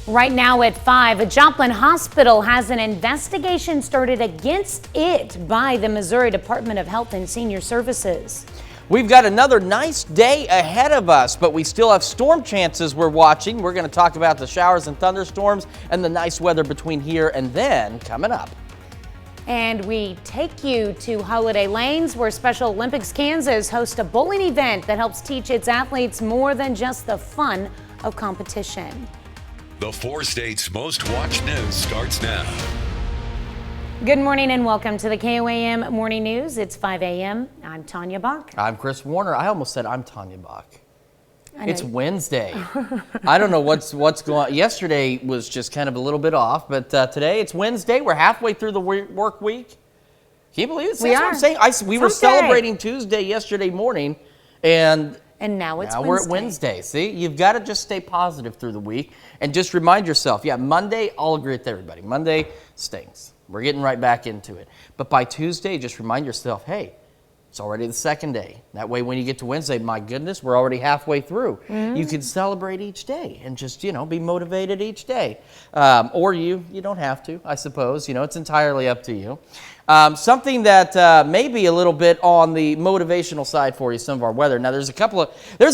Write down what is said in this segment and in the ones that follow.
Right now at 5, a Joplin hospital has an investigation started against it by the Missouri Department of Health and Senior Services. We've got another nice day ahead of us, but we still have storm chances we're watching. We're going to talk about the showers and thunderstorms and the nice weather between here and then coming up. And we take you to Holiday Lanes, where Special Olympics Kansas hosts a bowling event that helps teach its athletes more than just the fun of competition. The 4 states' most watched news starts now. Good morning and welcome to the KOAM Morning News. It's 5 a.m. I'm Tanya Bach. I'm Chris Warner. I almost said I'm Tanya Bach. It's Wednesday. I don't know what's going on. Yesterday was just kind of a little bit off, but today it's Wednesday. We're halfway through the work week. Can you believe it? We That's are. what I'm saying. We were celebrating Tuesday yesterday morning, and now it's Wednesday. We're at Wednesday. See, you've got to just stay positive through the week and just remind yourself, Monday, I'll agree with everybody. Monday stinks. We're getting right back into it. But by Tuesday, just remind yourself, hey, it's already the second day. That way, when you get to Wednesday, my goodness, we're already halfway through. You can celebrate each day and just, be motivated each day. Or you don't have to, I suppose. It's entirely up to you. Something that may be a little bit on the motivational side for you, some of our weather. Now, there's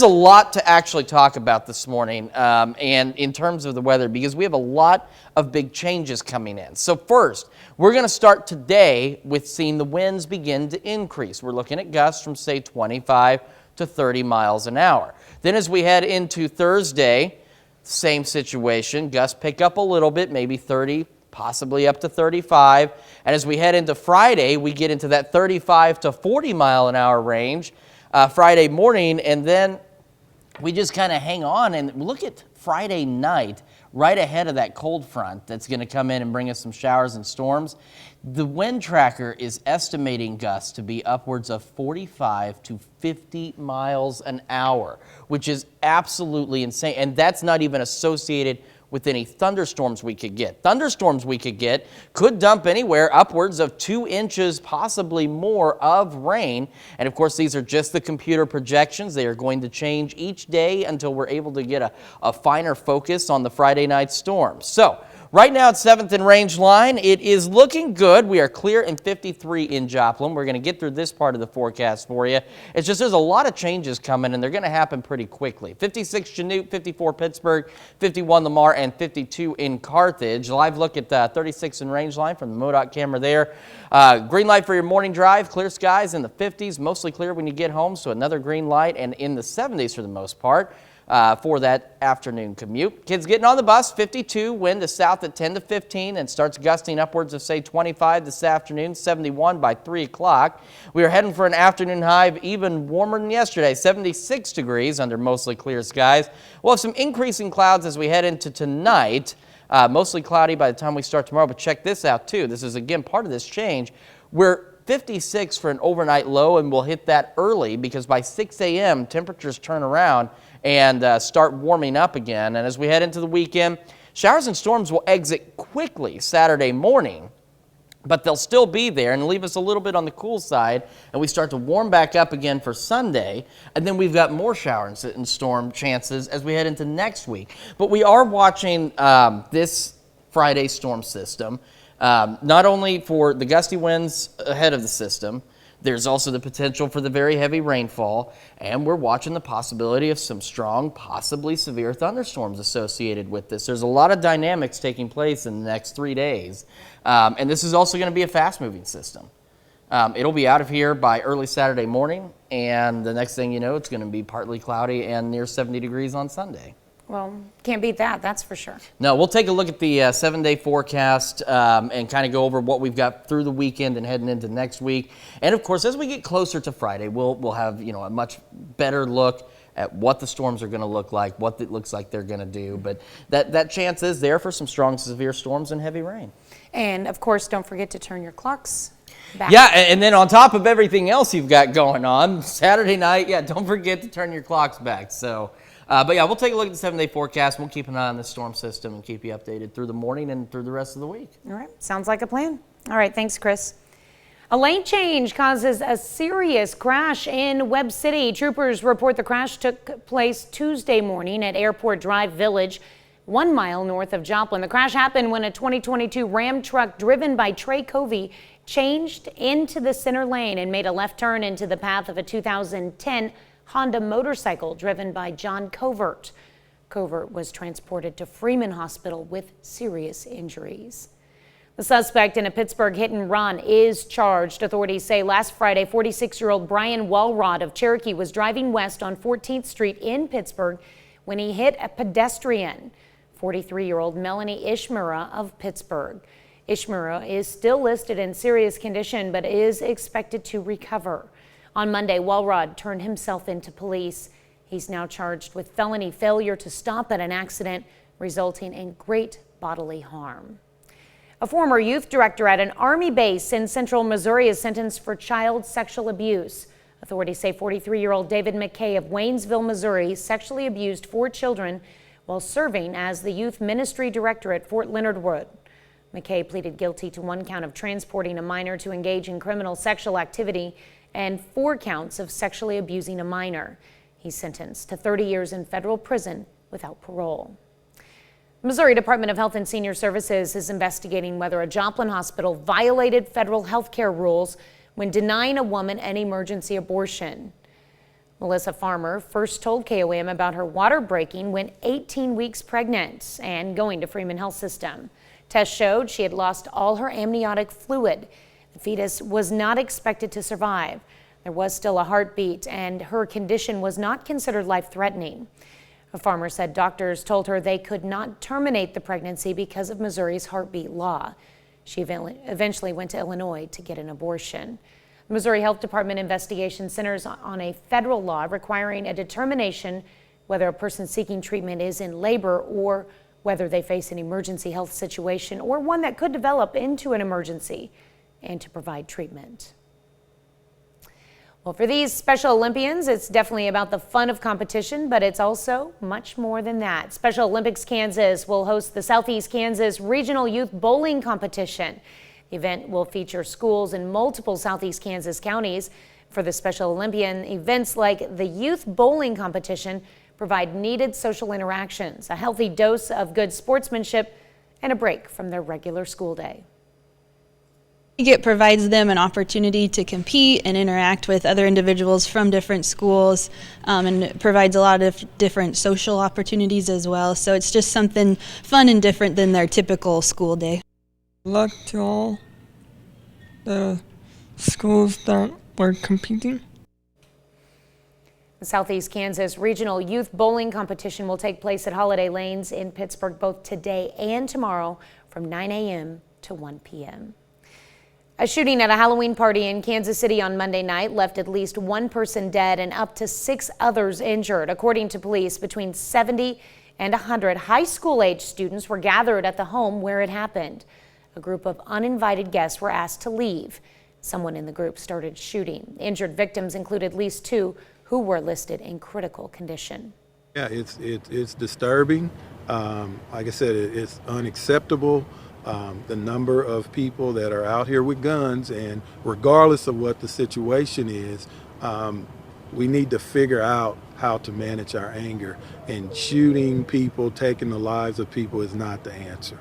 a lot to actually talk about this morning, and in terms of the weather, because we have a lot of big changes coming in. So first, we're going to start today with seeing the winds begin to increase. We're looking at gusts from, say, 25 to 30 miles an hour. Then as we head into Thursday, same situation. Gusts pick up a little bit, maybe 30, possibly up to 35. And as we head into Friday, we get into that 35 to 40 mile an hour range Friday morning. And then we just kind of hang on and look at Friday night, right ahead of that cold front that's going to come in and bring us some showers and storms. The wind tracker is estimating gusts to be upwards of 45 to 50 miles an hour, which is absolutely insane. And that's not even associated with any thunderstorms we could get. Thunderstorms we could get could dump anywhere upwards of 2 inches, possibly more, of rain. And of course, these are just the computer projections. They are going to change each day until we're able to get a finer focus on the Friday night storms. So right now at 7th and Range Line, it is looking good. We are clear in 53 in Joplin. We're going to get through this part of the forecast for you. It's just there's a lot of changes coming, and they're going to happen pretty quickly. 56 Chanute, 54 Pittsburgh, 51 Lamar, and 52 in Carthage. Live look at 36 in Range Line from the MoDOT camera there. Green light for your morning drive. Clear skies in the 50s, mostly clear when you get home, so another green light, and in the 70s for the most part. For that afternoon commute. Kids getting on the bus, 52, wind to south at 10 to 15, and starts gusting upwards of, say, 25 this afternoon, 71 by 3 o'clock. We are heading for an afternoon high of even warmer than yesterday, 76 degrees under mostly clear skies. We'll have some increasing clouds as we head into tonight, mostly cloudy by the time we start tomorrow, but check this out too. This is, again, part of this change. We're 56 for an overnight low, and we'll hit that early because by 6 a.m. temperatures turn around and start warming up again. And as we head into the weekend, showers and storms will exit quickly Saturday morning, but they'll still be there and leave us a little bit on the cool side, and we start to warm back up again for Sunday, and then we've got more showers and storm chances as we head into next week. But we are watching this Friday storm system, not only for the gusty winds ahead of the system. There's also the potential for the very heavy rainfall, and we're watching the possibility of some strong, possibly severe thunderstorms associated with this. There's a lot of dynamics taking place in the next 3 days, and this is also going to be a fast-moving system. It'll be out of here by early Saturday morning, and the next thing you know, it's going to be partly cloudy and near 70 degrees on Sunday. Well, can't beat that, that's for sure. No, we'll take a look at the 7-day forecast and kind of go over what we've got through the weekend and heading into next week. And of course, as we get closer to Friday, we'll have a much better look at what the storms are going to look like, what it looks like they're going to do. But that chance is there for some strong, severe storms and heavy rain. And of course, don't forget to turn your clocks back. Yeah, and then on top of everything else you've got going on, Saturday night, don't forget to turn your clocks back. So. But we'll take a look at the 7-day forecast. We'll keep an eye on the storm system and keep you updated through the morning and through the rest of the week. All right. Sounds like a plan. All right. Thanks, Chris. A lane change causes a serious crash in Webb City. Troopers report the crash took place Tuesday morning at Airport Drive Village. 1 mile north of Joplin. The crash happened when a 2022 Ram truck driven by Trey Covey changed into the center lane and made a left turn into the path of a 2010 Honda motorcycle driven by John Covert. Covert was transported to Freeman Hospital with serious injuries. The suspect in a Pittsburgh hit and run is charged. Authorities say last Friday, 46-year-old Brian Walrod of Cherokee was driving west on 14th Street in Pittsburgh when he hit a pedestrian. 43-year-old Melanie Ishmura of Pittsburgh. Ishmura is still listed in serious condition but is expected to recover. On Monday, Walrod turned himself into police. He's now charged with felony failure to stop at an accident, resulting in great bodily harm. A former youth director at an Army base in central Missouri is sentenced for child sexual abuse. Authorities say 43-year-old David McKay of Waynesville, Missouri, sexually abused 4 children while serving as the youth ministry director at Fort Leonard Wood. McKay pleaded guilty to 1 count of transporting a minor to engage in criminal sexual activity and 4 counts of sexually abusing a minor. He's sentenced to 30 years in federal prison without parole. The Missouri Department of Health and Senior Services is investigating whether a Joplin hospital violated federal health care rules when denying a woman an emergency abortion. Melissa Farmer first told KOAM about her water breaking when 18 weeks pregnant and going to Freeman Health System. Tests showed she had lost all her amniotic fluid. The fetus was not expected to survive. There was still a heartbeat and her condition was not considered life-threatening. A farmer said doctors told her they could not terminate the pregnancy because of Missouri's heartbeat law. She eventually went to Illinois to get an abortion. The Missouri Health Department investigation centers on a federal law requiring a determination whether a person seeking treatment is in labor or whether they face an emergency health situation or one that could develop into an emergency, and to provide treatment. Well, for these Special Olympians, it's definitely about the fun of competition, but it's also much more than that. Special Olympics Kansas will host the Southeast Kansas Regional Youth Bowling Competition. The event will feature schools in multiple Southeast Kansas counties. For the Special Olympian, events like the Youth Bowling Competition provide needed social interactions, a healthy dose of good sportsmanship, and a break from their regular school day. It provides them an opportunity to compete and interact with other individuals from different schools, and it provides a lot of different social opportunities as well. So it's just something fun and different than their typical school day. Luck to all the schools that were competing. The Southeast Kansas Regional Youth Bowling Competition will take place at Holiday Lanes in Pittsburgh both today and tomorrow from 9 a.m. to 1 p.m. A shooting at a Halloween party in Kansas City on Monday night left at least 1 person dead and up to 6 others injured. According to police, between 70 and 100 high school age students were gathered at the home where it happened. A group of uninvited guests were asked to leave. Someone in the group started shooting. Injured victims included at least 2 who were listed in critical condition. Yeah, it's disturbing. Like I said, it's unacceptable. The number of people that are out here with guns, and regardless of what the situation is, we need to figure out how to manage our anger. And shooting people, taking the lives of people is not the answer.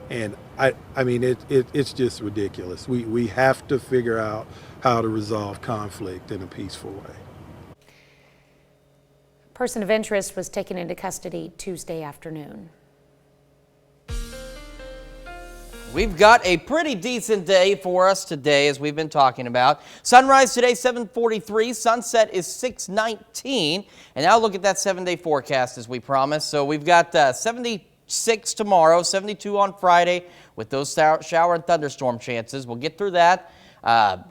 And I mean, it's just ridiculous. We have to figure out how to resolve conflict in a peaceful way. A person of interest was taken into custody Tuesday afternoon. We've got a pretty decent day for us today, as we've been talking about. Sunrise today, 7:43. Sunset is 6:19. And now look at that 7-day forecast as we promised. So we've got 76 tomorrow, 72 on Friday with those shower and thunderstorm chances. We'll get through that,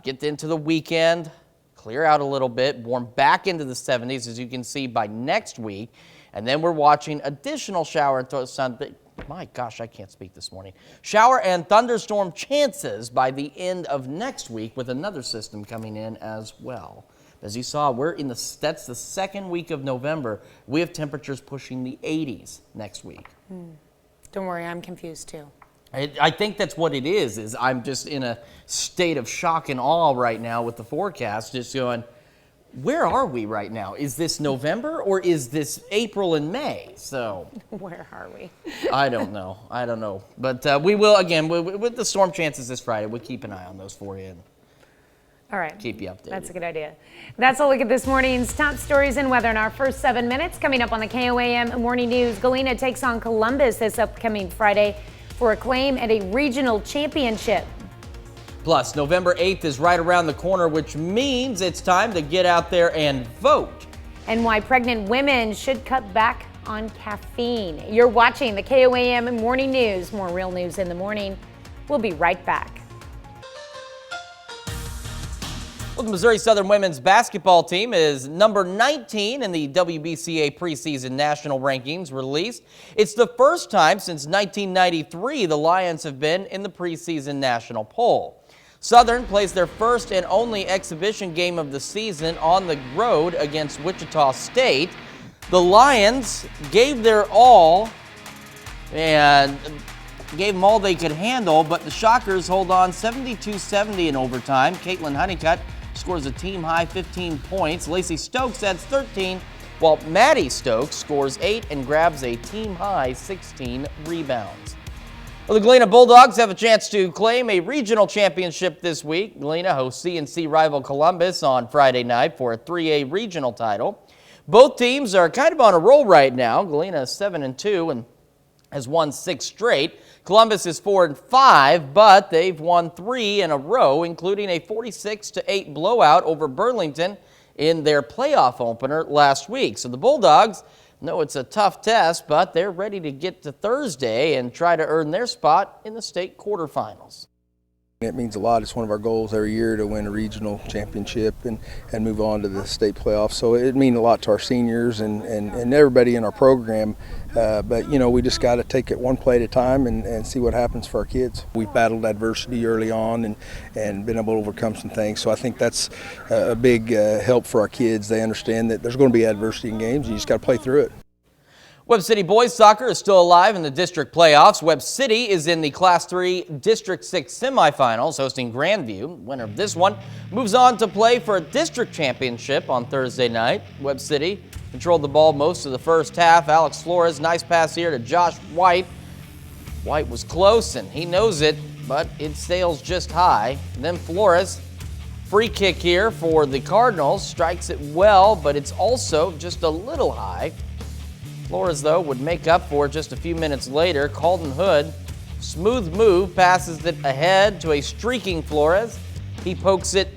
get into the weekend, clear out a little bit, warm back into the 70s, as you can see, by next week. And then we're watching additional shower and my gosh, I can't speak this morning. Shower and thunderstorm chances by the end of next week with another system coming in as well. As you saw, that's the second week of November. We have temperatures pushing the 80s next week. Don't worry, I'm confused too. I think that's what it is I'm just in a state of shock and awe right now with the forecast, just going, where are we right now? Is this November or is this April and May? So Where are we? I don't know. But we will, again, with the storm chances this Friday, we'll keep an eye on those for you and All right. keep you updated. That's a good idea. That's a look at this morning's top stories and weather in our first 7 minutes. Coming up on the KOAM Morning News, Galena takes on Columbus this upcoming Friday for a claim at a regional championship. Plus, November 8th is right around the corner, which means it's time to get out there and vote. And why pregnant women should cut back on caffeine. You're watching the KOAM Morning News. More real news in the morning. We'll be right back. Well, the Missouri Southern women's basketball team is number 19 in the WBCA preseason national rankings released. It's the first time since 1993 the Lions have been in the preseason national poll. Southern plays their first and only exhibition game of the season on the road against Wichita State. The Lions gave their all and gave them all they could handle, but the Shockers hold on 72-70 in overtime. Caitlin Honeycutt scores a team-high 15 points. Lacey Stokes adds 13, while Maddie Stokes scores 8 and grabs a team-high 16 rebounds. Well, the Galena Bulldogs have a chance to claim a regional championship this week. Galena hosts CNC rival Columbus on Friday night for a 3A regional title. Both teams are kind of on a roll right now. Galena is 7-2 and has won 6 straight. Columbus is 4-5, but they've won 3 in a row, including a 46-8 blowout over Burlington in their playoff opener last week. So the Bulldogs know it's a tough test, but they're ready to get to Thursday and try to earn their spot in the state quarterfinals. It means a lot. It's one of our goals every year to win a regional championship and move on to the state playoffs. So it means a lot to our seniors and everybody in our program. But, you know, we just got to take it one play at a time and see what happens for our kids. We've battled adversity early on and been able to overcome some things. So I think that's a big help for our kids. They understand that there's going to be adversity in games and you just got to play through it. Webb City boys soccer is still alive in the district playoffs. Webb City is in the Class 3 District 6 semifinals, hosting Grandview. Winner of this one moves on to play for a district championship on Thursday night. Webb City controlled the ball most of the first half. Alex Flores, nice pass here to Josh White. White was close and he knows it, but it sails just high. And then Flores, free kick here for the Cardinals, strikes it well, but it's also just a little high. Flores, though, would make up for it just a few minutes later. Calden Hood, smooth move, passes it ahead to a streaking Flores. He pokes it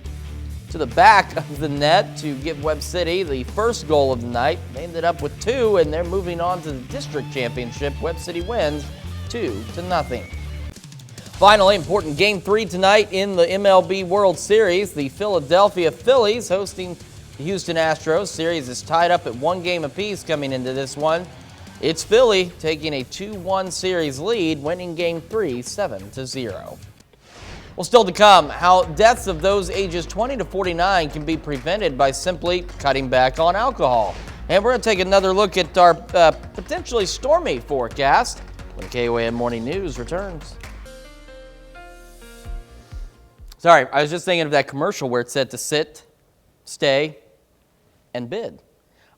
to the back of the net to give Webb City the first goal of the night. They ended up with 2, and they're moving on to the district championship. Webb City wins 2-0. Finally, important Game 3 tonight in the MLB World Series. The Philadelphia Phillies hosting the Houston Astros. Series is tied up at 1 game apiece coming into this one. It's Philly taking a 2-1 series lead, winning Game 3 7-0. Well, still to come, how deaths of those ages 20 to 49 can be prevented by simply cutting back on alcohol. And we're going to take another look at our potentially stormy forecast when KOAM Morning News returns. Sorry, I was just thinking of that commercial where it said to sit, stay, and bid.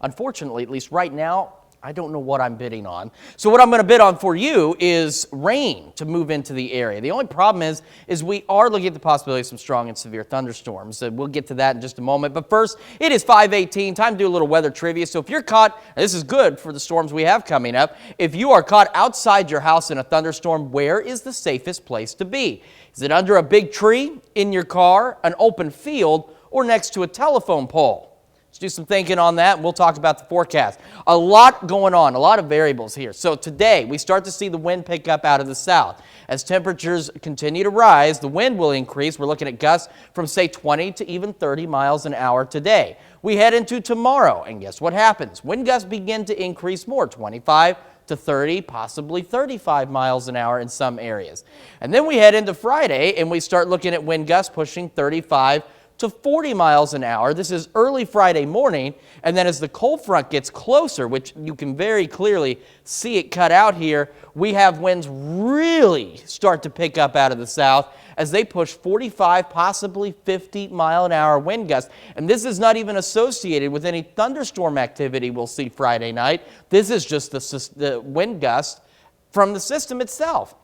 Unfortunately, at least right now, I don't know what I'm bidding on. So what I'm going to bid on for you is rain to move into the area. The only problem is we are looking at the possibility of some strong and severe thunderstorms. We'll get to that in just a moment. But first, it is 5:18. Time to do a little weather trivia. So if you're caught, and this is good for the storms we have coming up, if you are caught outside your house in a thunderstorm, where is the safest place to be? Is it under a big tree, in your car, an open field, or next to a telephone pole? Let's do some thinking on that, and we'll talk about the forecast. A lot going on, a lot of variables here. So today, we start to see the wind pick up out of the south. As temperatures continue to rise, the wind will increase. We're looking at gusts from, say, 20 to even 30 miles an hour today. We head into tomorrow, and guess what happens? Wind gusts begin to increase more, 25 to 30, possibly 35 miles an hour in some areas. And then we head into Friday, and we start looking at wind gusts pushing 35 to 40 miles an hour. This is early Friday morning, and then as the cold front gets closer, which you can very clearly see it cut out here, we have winds really start to pick up out of the south as they push 45, possibly 50 mile an hour wind gusts. And this is not even associated with any thunderstorm activity we'll see Friday night. This is just the wind gust from the system itself.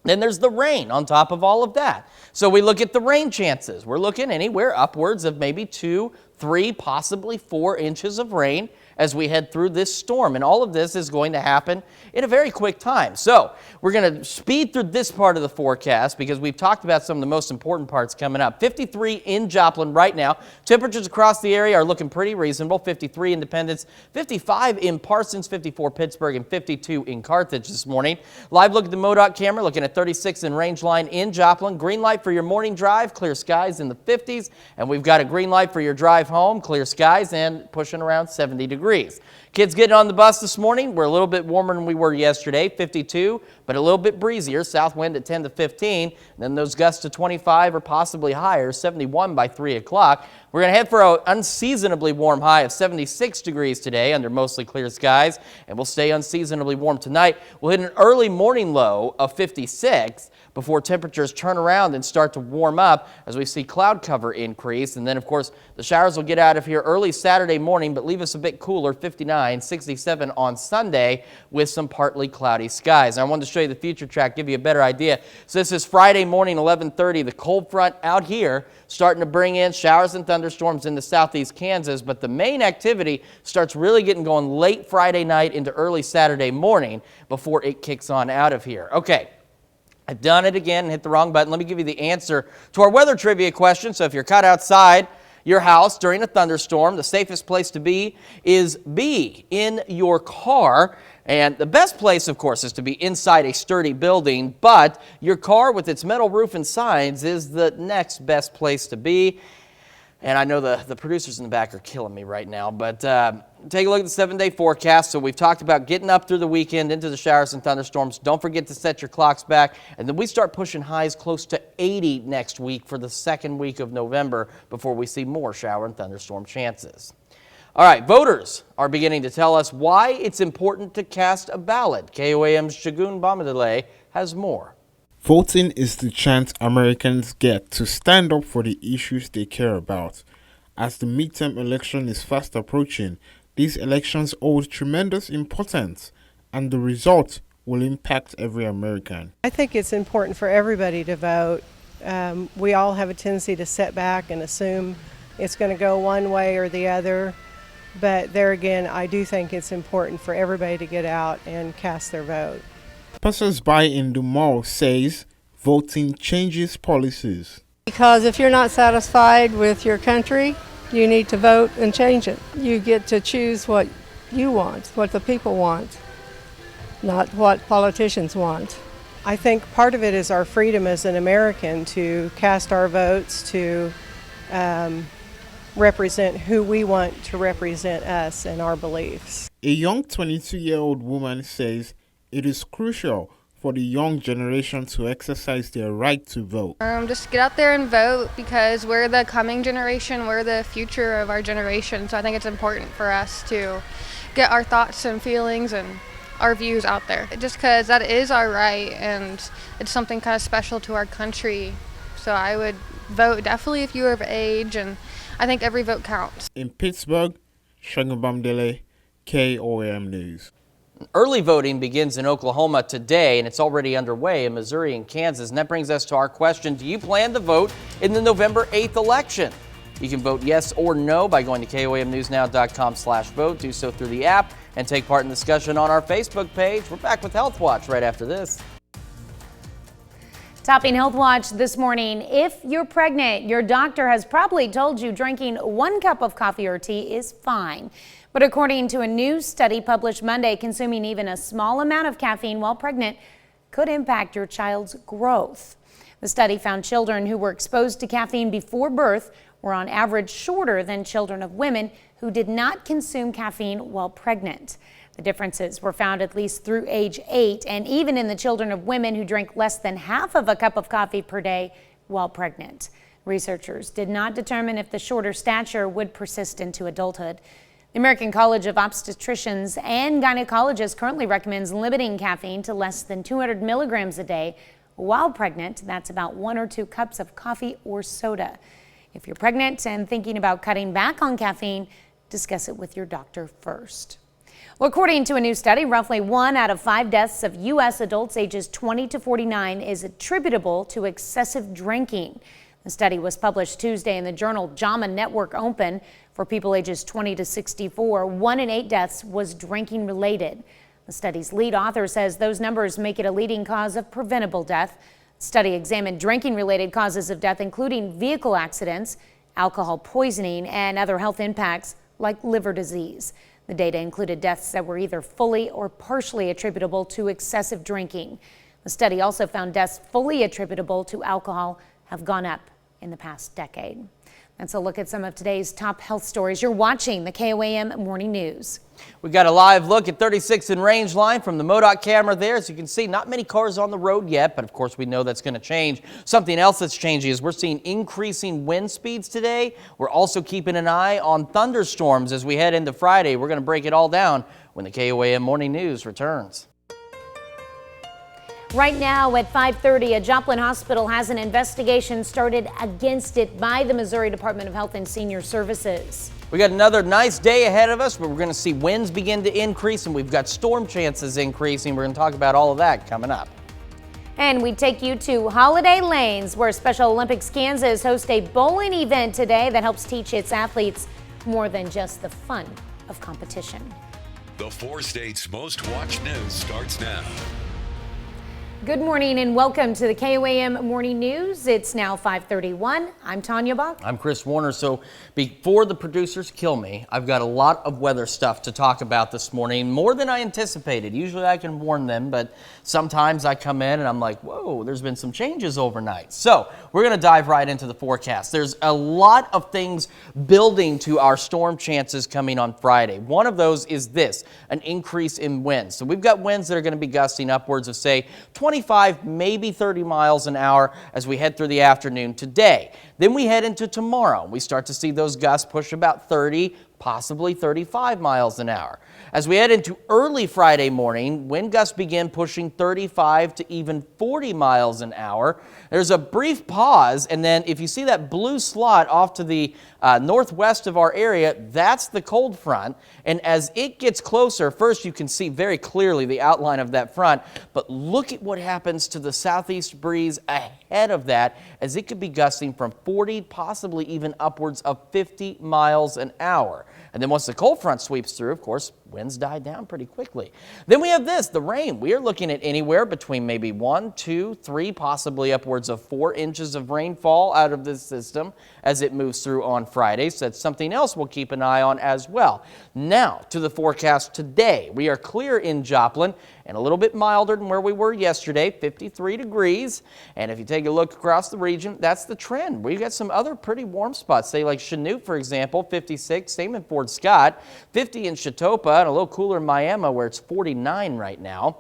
Then there's the rain on top of all of that. So we look at the rain chances. We're looking anywhere upwards of maybe 2, 3, possibly 4 inches of rain as we head through this storm. And all of this is going to happen in a very quick time. So we're going to speed through this part of the forecast because we've talked about some of the most important parts coming up. 53 in Joplin right now. Temperatures across the area are looking pretty reasonable. 53 Independence, 55 in Parsons, 54 Pittsburgh, and 52 in Carthage this morning. Live look at the MoDOT camera, looking at 36 in Rangeline in Joplin. Green light for your morning drive, clear skies in the 50s. And we've got a green light for your drive home, clear skies and pushing around 70 degrees. Kids getting on the bus this morning, we're a little bit warmer than we were yesterday, 52, but a little bit breezier, south wind at 10 to 15, and then those gusts to 25 or possibly higher, 71 by 3 o'clock. We're going to head for an unseasonably warm high of 76 degrees today under mostly clear skies, and we'll stay unseasonably warm tonight. We'll hit an early morning low of 56 before temperatures turn around and start to warm up as we see cloud cover increase. And then, of course, the showers will get out of here early Saturday morning, but leave us a bit cooler, 59, 67 on Sunday with some partly cloudy skies. And I wanted to show you the future track, give you a better idea. So this is Friday morning, 11:30. The cold front out here starting to bring in showers and thunderstorms into southeast Kansas, but the main activity starts really getting going late Friday night into early Saturday morning before it kicks on out of here. Okay. I've done it again and hit the wrong button. Let me give you the answer to our weather trivia question. So if you're caught outside your house during a thunderstorm, the safest place to be is B, in your car. And the best place, of course, is to be inside a sturdy building, but your car with its metal roof and signs is the next best place to be. And I know the producers in the back are killing me right now, but take a look at the 7-day forecast. So we've talked about getting up through the weekend into the showers and thunderstorms. Don't forget to set your clocks back. And then we start pushing highs close to 80 next week for the second week of November before we see more shower and thunderstorm chances. All right, voters are beginning to tell us why it's important to cast a ballot. KOAM's Shagun Bamadale has more. Voting is the chance Americans get to stand up for the issues they care about. As the midterm election is fast approaching, these elections hold tremendous importance, and the result will impact every American. I think it's important for everybody to vote. We all have a tendency to sit back and assume it's going to go one way or the other. But there again, I do think it's important for everybody to get out and cast their vote. Passers-by in the mall says voting changes policies. Because if you're not satisfied with your country, you need to vote and change it. You get to choose what you want, what the people want, not what politicians want. I think part of it is our freedom as an American to cast our votes, to represent who we want to represent us and our beliefs. A young 22-year-old woman says it is crucial for the young generation to exercise their right to vote. Just get out there and vote because we're the coming generation, we're the future of our generation. So I think it's important for us to get our thoughts and feelings and our views out there. Just because that is our right and it's something kind of special to our country. So I would vote definitely if you're of age, and I think every vote counts. In Pittsburgh, Shagun Bamadale, KOAM News. Early voting begins in Oklahoma today, and it's already underway in Missouri and Kansas. And that brings us to our question, do you plan to vote in the November 8th election? You can vote yes or no by going to KOAMnewsnow.com/vote. Do so through the app and take part in the discussion on our Facebook page. We're back with Health Watch right after this. Topping Health Watch this morning, if you're pregnant, your doctor has probably told you drinking 1 cup of coffee or tea is fine. But according to a new study published Monday, consuming even a small amount of caffeine while pregnant could impact your child's growth. The study found children who were exposed to caffeine before birth were on average shorter than children of women who did not consume caffeine while pregnant. The differences were found at least through age 8, and even in the children of women who drank less than half of a cup of coffee per day while pregnant. Researchers did not determine if the shorter stature would persist into adulthood. The American College of Obstetricians and Gynecologists currently recommends limiting caffeine to less than 200 milligrams a day. While pregnant, that's about 1 or 2 cups of coffee or soda. If you're pregnant and thinking about cutting back on caffeine, discuss it with your doctor first. Well, according to a new study, roughly 1 out of 5 deaths of U.S. adults ages 20 to 49 is attributable to excessive drinking. The study was published Tuesday in the journal JAMA Network Open. For people ages 20 to 64, 1 in 8 deaths was drinking related. The study's lead author says those numbers make it a leading cause of preventable death. The study examined drinking-related causes of death, including vehicle accidents, alcohol poisoning, and other health impacts like liver disease. The data included deaths that were either fully or partially attributable to excessive drinking. The study also found deaths fully attributable to alcohol have gone up in the past decade. That's a look at some of today's top health stories. You're watching the KOAM Morning News. We got a live look at 36 in range line from the MoDOT camera there. As you can see, not many cars on the road yet, but of course we know that's going to change. Something else that's changing is we're seeing increasing wind speeds today. We're also keeping an eye on thunderstorms as we head into Friday. We're going to break it all down when the KOAM Morning News returns. Right now at 5:30, a Joplin hospital has an investigation started against it by the Missouri Department of Health and Senior Services. We got another nice day ahead of us, but we're going to see winds begin to increase, and we've got storm chances increasing. We're going to talk about all of that coming up. And we take you to Holiday Lanes, where Special Olympics Kansas hosts a bowling event today that helps teach its athletes more than just the fun of competition. The 4 states' most watched news starts now. Good morning and welcome to the KOAM Morning News. It's now 5:31. I'm Tanya Bach. I'm Chris Warner. So before the producers kill me, I've got a lot of weather stuff to talk about this morning, more than I anticipated. Usually I can warn them, but sometimes I come in and I'm like, whoa, there's been some changes overnight. So we're going to dive right into the forecast. There's a lot of things building to our storm chances coming on Friday. One of those is this, an increase in winds. So we've got winds that are going to be gusting upwards of, say, 25, maybe 30 miles an hour as we head through the afternoon today. Then we head into tomorrow. We start to see those gusts push about 30, possibly 35 miles an hour. As we head into early Friday morning, wind gusts begin pushing 35 to even 40 miles an hour. There's a brief pause, and then if you see that blue slot off to the northwest of our area, that's the cold front. And as it gets closer, first you can see very clearly the outline of that front, but look at what happens to the southeast breeze ahead of that, as it could be gusting from 40, possibly even upwards of 50 miles an hour. And then once the cold front sweeps through, of course, winds die down pretty quickly. Then we have this, the rain. We are looking at anywhere between maybe 1, 2, 3, possibly upwards of 4 inches of rainfall out of this system as it moves through on Friday. So that's something else we'll keep an eye on as well. Now to the forecast today. We are clear in Joplin and a little bit milder than where we were yesterday, 53 degrees. And if you take a look across the region, that's the trend. We've got some other pretty warm spots, say like Chanute, for example, 56, same in Fort Scott, 50 in Chetopa, and a little cooler in Miami where it's 49 right now.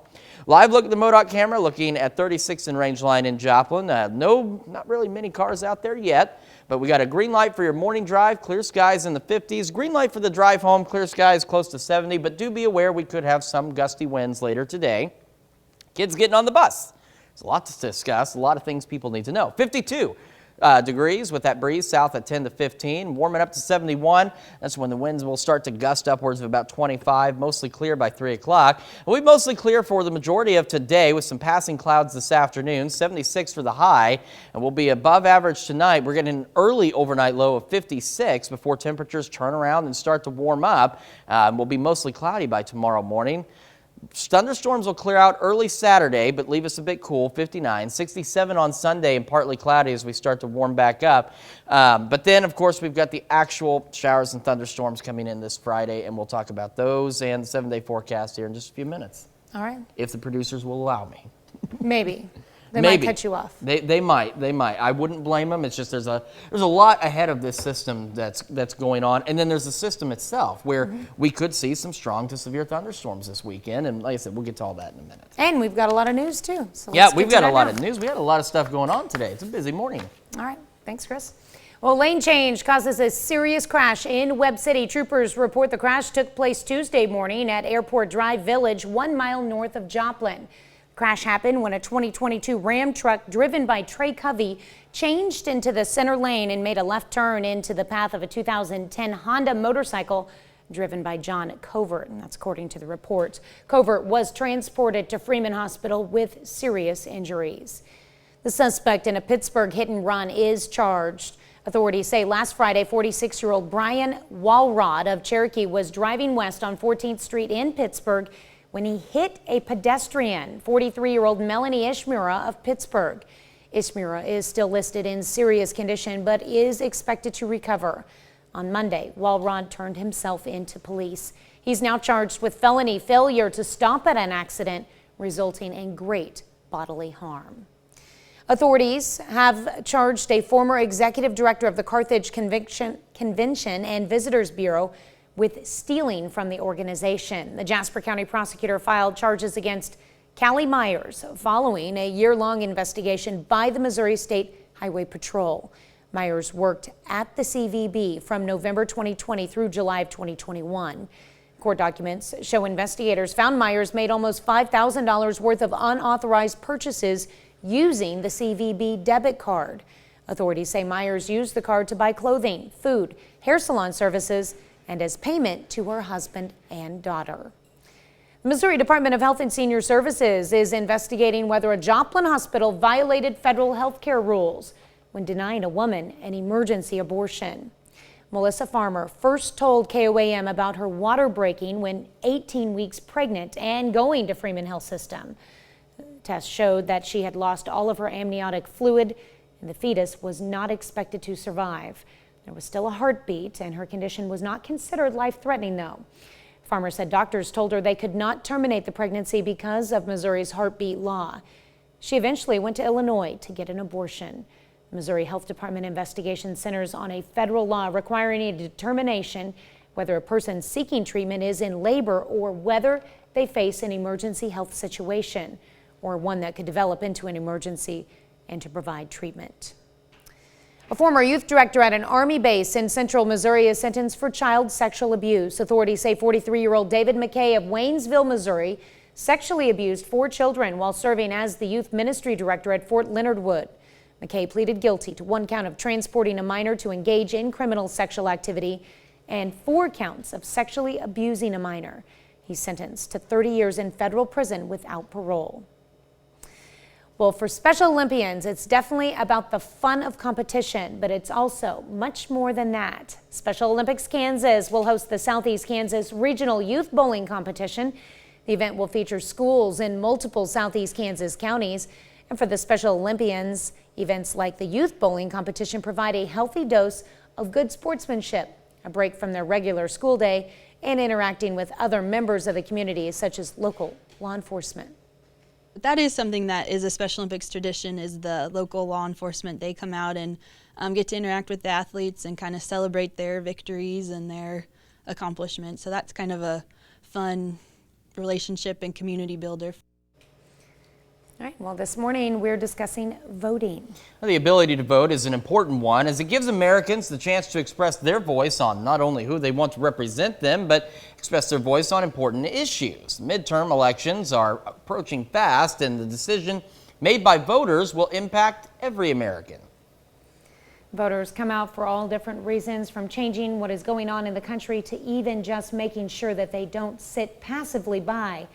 Live look at the MoDOT camera looking at 36 in range line in Joplin. Not really many cars out there yet, but we got a green light for your morning drive, clear skies in the 50s. Green light for the drive home, clear skies close to 70, but do be aware we could have some gusty winds later today. Kids getting on the bus. There's a lot to discuss, a lot of things people need to know. 52 degrees with that breeze south at 10 to 15, warming up to 71. That's when the winds will start to gust upwards of about 25, mostly clear by 3 o'clock. We'll be mostly clear for the majority of today with some passing clouds this afternoon, 76 for the high, and we'll be above average tonight. We're getting an early overnight low of 56 before temperatures turn around and start to warm up. We'll be mostly cloudy by tomorrow morning. Thunderstorms will clear out early Saturday, but leave us a bit cool, 59, 67 on Sunday and partly cloudy as we start to warm back up. But then, of course, we've got the actual showers and thunderstorms coming in this Friday, and we'll talk about those and the 7-day forecast here in just a few minutes. All right. If the producers will allow me. Maybe. They might cut you off. They might. I wouldn't blame them. It's just there's a lot ahead of this system that's going on, and then there's the system itself where we could see some strong to severe thunderstorms this weekend. And like I said, we'll get to all that in a minute. And we've got a lot of news too. So yeah, we've got a lot of news. We had a lot of stuff going on today. It's a busy morning. All right. Thanks, Chris. Well, lane change causes a serious crash in Webb City. Troopers report the crash took place Tuesday morning at Airport Drive Village, 1 mile north of Joplin. The crash happened when a 2022 Ram truck driven by Trey Covey changed into the center lane and made a left turn into the path of a 2010 Honda motorcycle driven by John Covert, and that's according to the report. Covert was transported to Freeman Hospital with serious injuries. The suspect in a Pittsburgh hit and run is charged. Authorities say last Friday, 46-year-old Brian Walrod of Cherokee was driving west on 14th Street in Pittsburgh when he hit a pedestrian, 43-year-old Melanie Ishmura of Pittsburgh. Ishmura is still listed in serious condition but is expected to recover. On Monday, Walrod turned himself into police. He's now charged with felony failure to stop at an accident, resulting in great bodily harm. Authorities have charged a former executive director of the Carthage Convention and Visitors Bureau with stealing from the organization. The Jasper County prosecutor filed charges against Callie Myers following a year-long investigation by the Missouri State Highway Patrol. Myers worked at the CVB from November 2020 through July of 2021. Court documents show investigators found Myers made almost $5,000 worth of unauthorized purchases using the CVB debit card. Authorities say Myers used the card to buy clothing, food, hair salon services, and as payment to her husband and daughter. The Missouri Department of Health and Senior Services is investigating whether a Joplin hospital violated federal health care rules when denying a woman an emergency abortion. Melissa Farmer first told KOAM about her water breaking when 18 weeks pregnant and going to Freeman Health System. Tests showed that she had lost all of her amniotic fluid and the fetus was not expected to survive. There was still a heartbeat and her condition was not considered life-threatening though. Farmer said doctors told her they could not terminate the pregnancy because of Missouri's heartbeat law. She eventually went to Illinois to get an abortion. The Missouri Health Department investigation centers on a federal law requiring a determination whether a person seeking treatment is in labor or whether they face an emergency health situation or one that could develop into an emergency and to provide treatment. A former youth director at an Army base in central Missouri is sentenced for child sexual abuse. Authorities say 43-year-old David McKay of Waynesville, Missouri, sexually abused 4 children while serving as the youth ministry director at Fort Leonard Wood. McKay pleaded guilty to 1 count of transporting a minor to engage in criminal sexual activity and 4 counts of sexually abusing a minor. He's sentenced to 30 years in federal prison without parole. Well, for Special Olympians, it's definitely about the fun of competition, but it's also much more than that. Special Olympics Kansas will host the Southeast Kansas Regional Youth Bowling Competition. The event will feature schools in multiple Southeast Kansas counties. And for the Special Olympians, events like the Youth Bowling Competition provide a healthy dose of good sportsmanship, a break from their regular school day, and interacting with other members of the community, such as local law enforcement. That is something that is a Special Olympics tradition, is the local law enforcement. They come out and get to interact with the athletes and kind of celebrate their victories and their accomplishments. So that's kind of a fun relationship and community builder. All right, well, this morning we're discussing voting. The ability to vote is an important one as it gives Americans the chance to express their voice on not only who they want to represent them, but express their voice on important issues. Midterm elections are approaching fast, and the decision made by voters will impact every American. Voters come out for all different reasons, from changing what is going on in the country to even just making sure that they don't sit passively by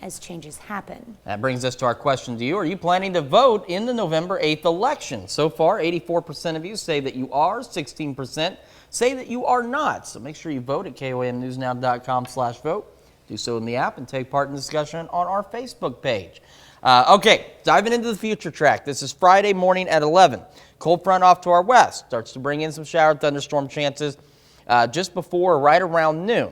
as changes happen. That brings us to our question to you. Are you planning to vote in the November 8th election? So far, 84% of you say that you are, 16% say that you are not. So make sure you vote at KOAMnewsnow.com/vote. Do so in the app and take part in the discussion on our Facebook page. Okay, diving into the future track. This is Friday morning at 11. Cold front off to our west starts to bring in some shower thunderstorm chances just before or right around noon.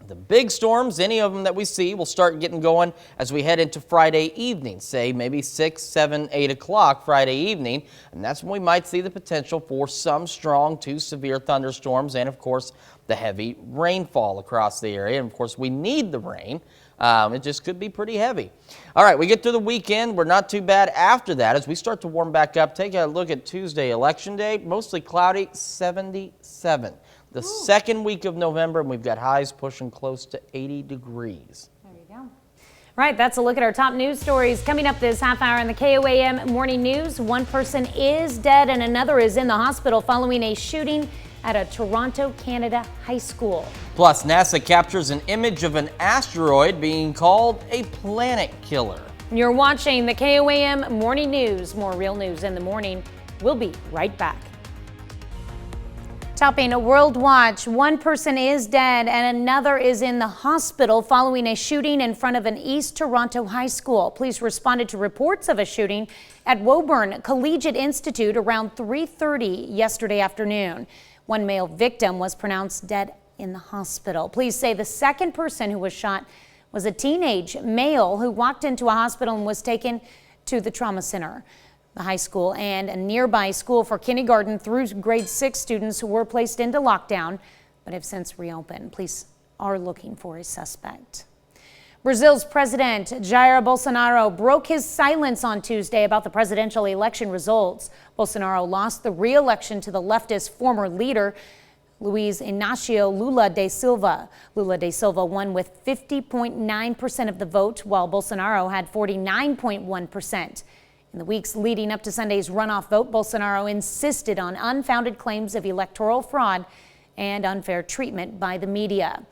The big storms, any of them that we see, will start getting going as we head into Friday evening, say maybe 6, 7, 8 o'clock Friday evening. And that's when we might see the potential for some strong to severe thunderstorms and, of course, the heavy rainfall across the area. And, of course, we need the rain It just could be pretty heavy. All right, we get through the weekend. We're not too bad after that. As we start to warm back up, take a look at Tuesday, Election Day. Mostly cloudy, 77. The second week of November, and we've got highs pushing close to 80 degrees. There you go. Right, that's a look at our top news stories. Coming up this half hour in the KOAM Morning News, one person is dead and another is in the hospital following a shooting at a Toronto, Canada high school. Plus, NASA captures an image of an asteroid being called a planet killer. You're watching the KOAM Morning News. More real news in the morning. We'll be right back. Topping a world watch, one person is dead and another is in the hospital following a shooting in front of an East Toronto high school. Police responded to reports of a shooting at Woburn Collegiate Institute around 3:30 yesterday afternoon. One male victim was pronounced dead in the hospital. Police say the second person who was shot was a teenage male who walked into a hospital and was taken to the trauma center. The high school and a nearby school for kindergarten through grade 6 students who were placed into lockdown but have since reopened. Police are looking for a suspect. Brazil's President Jair Bolsonaro broke his silence on Tuesday about the presidential election results. Bolsonaro lost the re-election to the leftist former leader Luiz Inácio Lula da Silva. Lula da Silva won with 50.9% of the vote, while Bolsonaro had 49.1%. In the weeks leading up to Sunday's runoff vote, Bolsonaro insisted on unfounded claims of electoral fraud and unfair treatment by the media.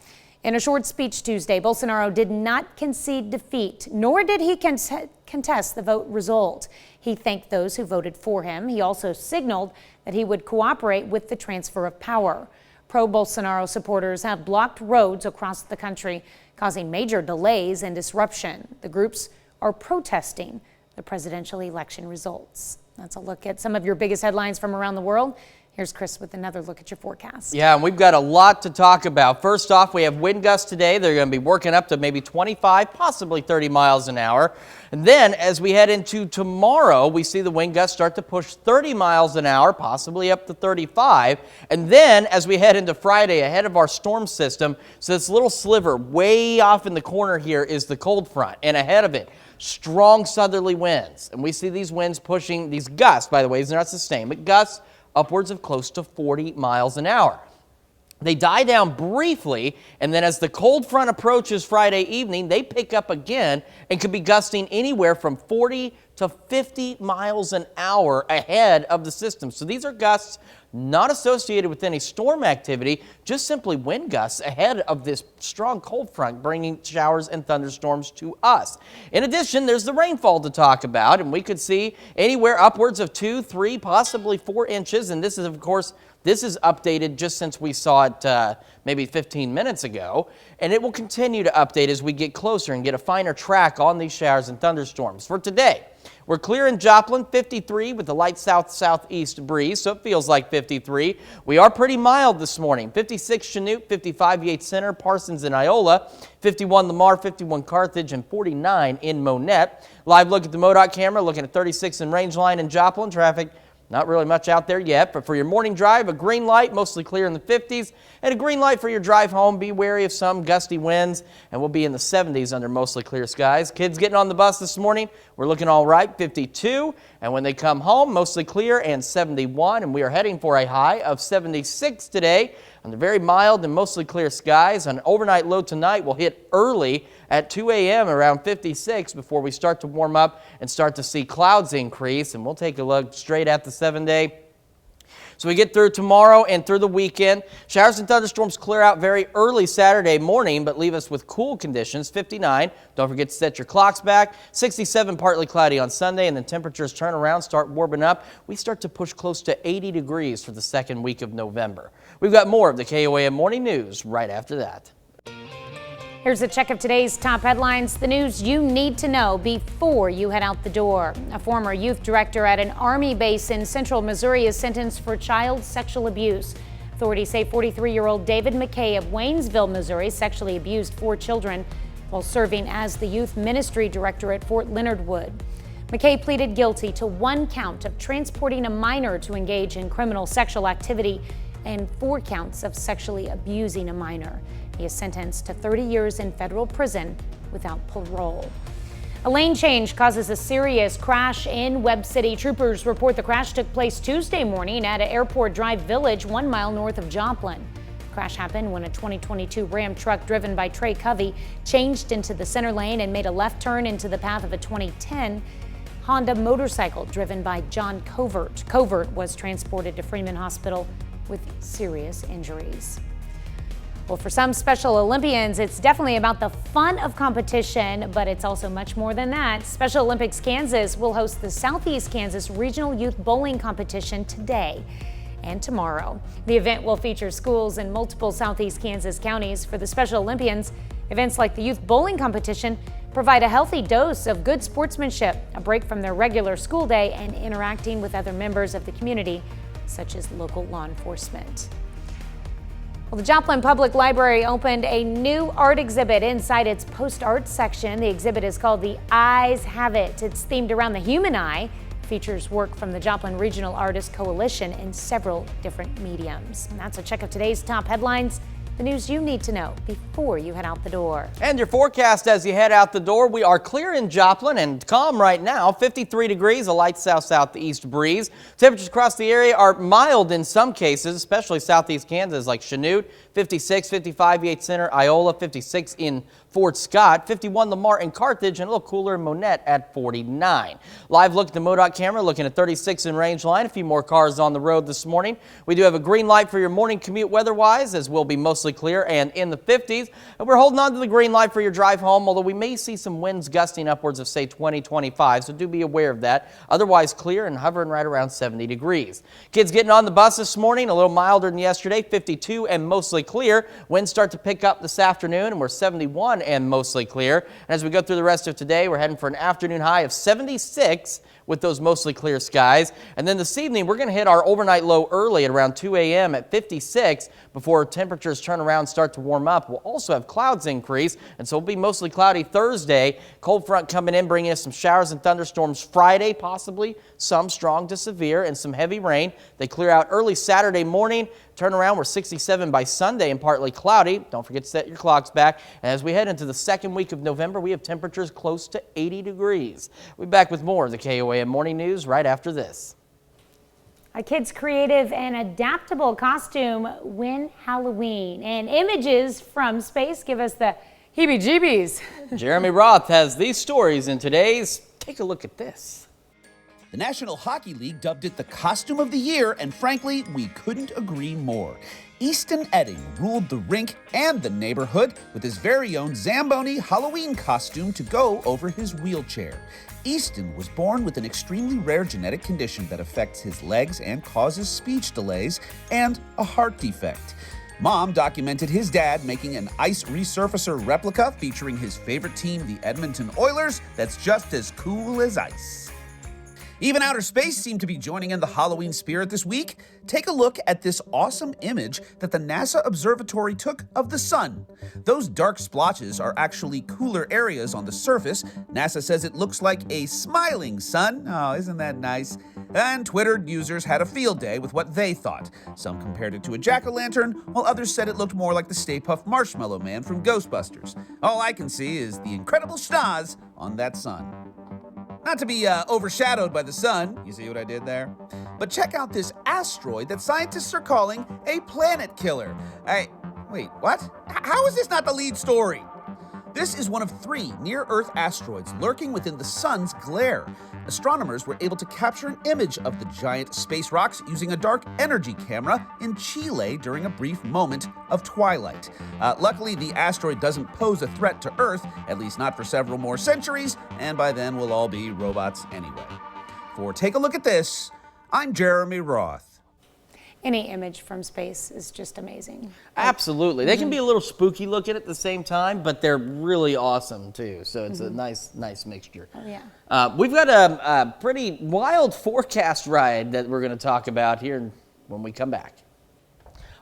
In a short speech Tuesday, Bolsonaro did not concede defeat, nor did he contest the vote result. He thanked those who voted for him. He also signaled that he would cooperate with the transfer of power. Pro-Bolsonaro supporters have blocked roads across the country, causing major delays and disruption. The groups are protesting the presidential election results. That's a look at some of your biggest headlines from around the world. Here's Chris with another look at your forecast. Yeah, and we've got a lot to talk about. First off, we have wind gusts today. They're going to be working up to maybe 25, possibly 30 miles an hour. And then as we head into tomorrow, we see the wind gusts start to push 30 miles an hour, possibly up to 35. And then as we head into Friday, ahead of our storm system, so this little sliver way off in the corner here is the cold front. And ahead of it, strong southerly winds. And we see these winds pushing, these gusts, by the way, these are not sustained, but gusts upwards of close to 40 miles an hour. They die down briefly, and then as the cold front approaches Friday evening, they pick up again and could be gusting anywhere from 40 to 50 miles an hour ahead of the system. So these are gusts not associated with any storm activity, just simply wind gusts ahead of this strong cold front bringing showers and thunderstorms to us. In addition, there's the rainfall to talk about, and we could see anywhere upwards of 2, 3, possibly 4 inches. And this is, of course, this is updated just since we saw it maybe 15 minutes ago, and it will continue to update as we get closer and get a finer track on these showers and thunderstorms. For today, we're clear in Joplin, 53 with a light south-southeast breeze, so it feels like 53. We are pretty mild this morning. 56 Chanute, 55 Yates Center, Parsons and Iola, 51 Lamar, 51 Carthage, and 49 in Monette. Live look at the MoDOT camera, looking at 36 in Rangeline and Joplin. Traffic not really much out there yet, but for your morning drive, a green light, mostly clear in the 50s, and a green light for your drive home. Be wary of some gusty winds, and we'll be in the 70s under mostly clear skies. Kids getting on the bus this morning, we're looking all right, 52, and when they come home, mostly clear and 71, and we are heading for a high of 76 today under very mild and mostly clear skies. An overnight low tonight will hit early at 2 a.m. around 56 before we start to warm up and start to see clouds increase, and we'll take a look straight at the 7-day. So we get through tomorrow and through the weekend. Showers and thunderstorms clear out very early Saturday morning, but leave us with cool conditions, 59. Don't forget to set your clocks back. 67, partly cloudy on Sunday, and then temperatures turn around, start warming up. We start to push close to 80 degrees for the second week of November. We've got more of the KOAM Morning News right after that. Here's a check of today's top headlines, the news you need to know before you head out the door. A former youth director at an Army base in central Missouri is sentenced for child sexual abuse. Authorities say 43-year-old David McKay of Waynesville, Missouri, sexually abused 4 children while serving as the youth ministry director at Fort Leonard Wood. McKay pleaded guilty to 1 count of transporting a minor to engage in criminal sexual activity and 4 counts of sexually abusing a minor. He is sentenced to 30 years in federal prison with without parole. A lane change causes a serious crash in Webb City. Troopers report the crash took place Tuesday morning at Airport Drive Village, 1 mile north of Joplin. The crash happened when a 2022 Ram truck driven by Trey Covey changed into the center lane and made a left turn into the path of a 2010 Honda motorcycle driven by John Covert. Covert was transported to Freeman Hospital with serious injuries. Well, for some Special Olympians, it's definitely about the fun of competition, but it's also much more than that. Special Olympics Kansas will host the Southeast Kansas Regional Youth Bowling Competition today and tomorrow. The event will feature schools in multiple Southeast Kansas counties. For the Special Olympians, events like the Youth Bowling Competition provide a healthy dose of good sportsmanship, a break from their regular school day, and interacting with other members of the community, such as local law enforcement. Well, the Joplin Public Library opened a new art exhibit inside its post-art section. The exhibit is called The Eyes Have It. It's themed around the human eye, features work from the Joplin Regional Artists Coalition in several different mediums. And that's a check of today's top headlines, the news you need to know before you head out the door. And your forecast as you head out the door, we are clear in Joplin and calm right now, 53 degrees, a light south-southeast breeze. Temperatures across the area are mild in some cases, especially southeast Kansas like Chanute, 56, 55 Yates Center, Iola, 56 in Fort Scott, 51 Lamar and Carthage, and a little cooler in Monette at 49. Live look at the MoDOT camera looking at 36 in Rangeline. A few more cars on the road this morning. We do have a green light for your morning commute weather-wise, as we'll be mostly clear and in the 50s. And we're holding on to the green light for your drive home, although we may see some winds gusting upwards of, say, 20, 25, so do be aware of that. Otherwise clear and hovering right around 70 degrees. Kids getting on the bus this morning, a little milder than yesterday, 52 and mostly clear. Winds start to pick up this afternoon, and we're 71 and mostly clear. And as we go through the rest of today, we're heading for an afternoon high of 76 with those mostly clear skies. And then this evening, we're going to hit our overnight low early at around 2 a.m. at 56 before temperatures turn around and start to warm up. We'll also have clouds increase, and so it'll be mostly cloudy Thursday. Cold front coming in, bringing us some showers and thunderstorms Friday, possibly some strong to severe and some heavy rain. They clear out early Saturday morning. Turn around, we're 67 by Sunday and partly cloudy. Don't forget to set your clocks back. And as we head into the second week of November, we have temperatures close to 80 degrees. We'll be back with more of the KOAM Morning News right after this. A kid's creative and adaptable costume win Halloween. And images from space give us the heebie-jeebies. Jeremy Roth has these stories in today's Take a Look at This. The National Hockey League dubbed it the Costume of the Year, and frankly, we couldn't agree more. Easton Edding ruled the rink and the neighborhood with his very own Zamboni Halloween costume to go over his wheelchair. Easton was born with an extremely rare genetic condition that affects his legs and causes speech delays and a heart defect. Mom documented his dad making an ice resurfacer replica featuring his favorite team, the Edmonton Oilers, that's just as cool as ice. Even outer space seemed to be joining in the Halloween spirit this week. Take a look at this awesome image that the NASA observatory took of the sun. Those dark splotches are actually cooler areas on the surface. NASA says it looks like a smiling sun. Oh, isn't that nice? And Twitter users had a field day with what they thought. Some compared it to a jack-o'-lantern, while others said it looked more like the Stay Puft Marshmallow Man from Ghostbusters. All I can see is the incredible stars on that sun. Not to be overshadowed by the sun, you see what I did there? But check out this asteroid that scientists are calling a planet killer. Wait, what? How is this not the lead story? This is one of 3 near-Earth asteroids lurking within the sun's glare. Astronomers were able to capture an image of the giant space rocks using a dark energy camera in Chile during a brief moment of twilight. Luckily, the asteroid doesn't pose a threat to Earth, at least not for several more centuries, and by then we'll all be robots anyway. For Take a Look at This, I'm Jeremy Roth. Any image from space is just amazing. Absolutely. They can be a little spooky looking at the same time, but they're really awesome too. So it's a nice mixture. Oh, yeah. We've got a pretty wild forecast ride that we're going to talk about here when we come back.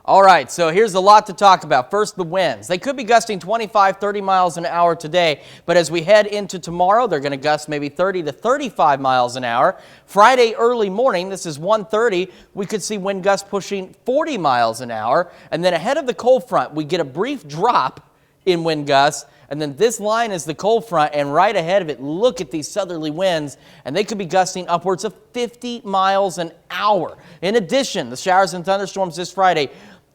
All right, so here's a lot to talk about. First, the winds. They could be gusting 25, 30 miles an hour today, but as we head into tomorrow, they're going to gust maybe 30 to 35 miles an hour. Friday early morning, this is 1:30, we could see wind gusts pushing 40 miles an hour. And then ahead of the cold front, we get a brief drop in wind gusts, And then this line is the cold front, and right ahead of it, look at these southerly winds, and they could be gusting upwards of 50 miles an hour. In addition, the showers and thunderstorms this Friday,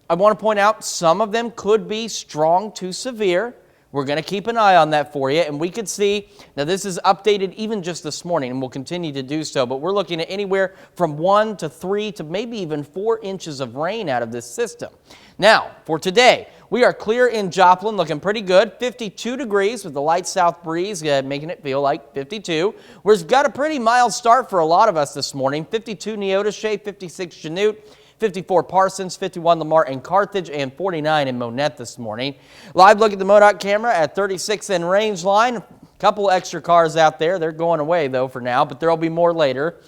I want to point out some of them could be strong to severe. We're going to keep an eye on that for you, and we could see, now this is updated even just this morning, and we'll continue to do so, but we're looking at anywhere from 1 to 3 to maybe even 4 inches of rain out of this system. Now, for today, we are clear in Joplin, looking pretty good, 52 degrees with the light south breeze, making it feel like 52. We've got a pretty mild start for a lot of us this morning, 52 Neodesha, 56 Chanute, 54 Parsons, 51 Lamar and Carthage, and 49 in Monette this morning. Live look at the MoDOT camera at 36 in range line. A couple extra cars out there. They're going away, though, for now, but there will be more later.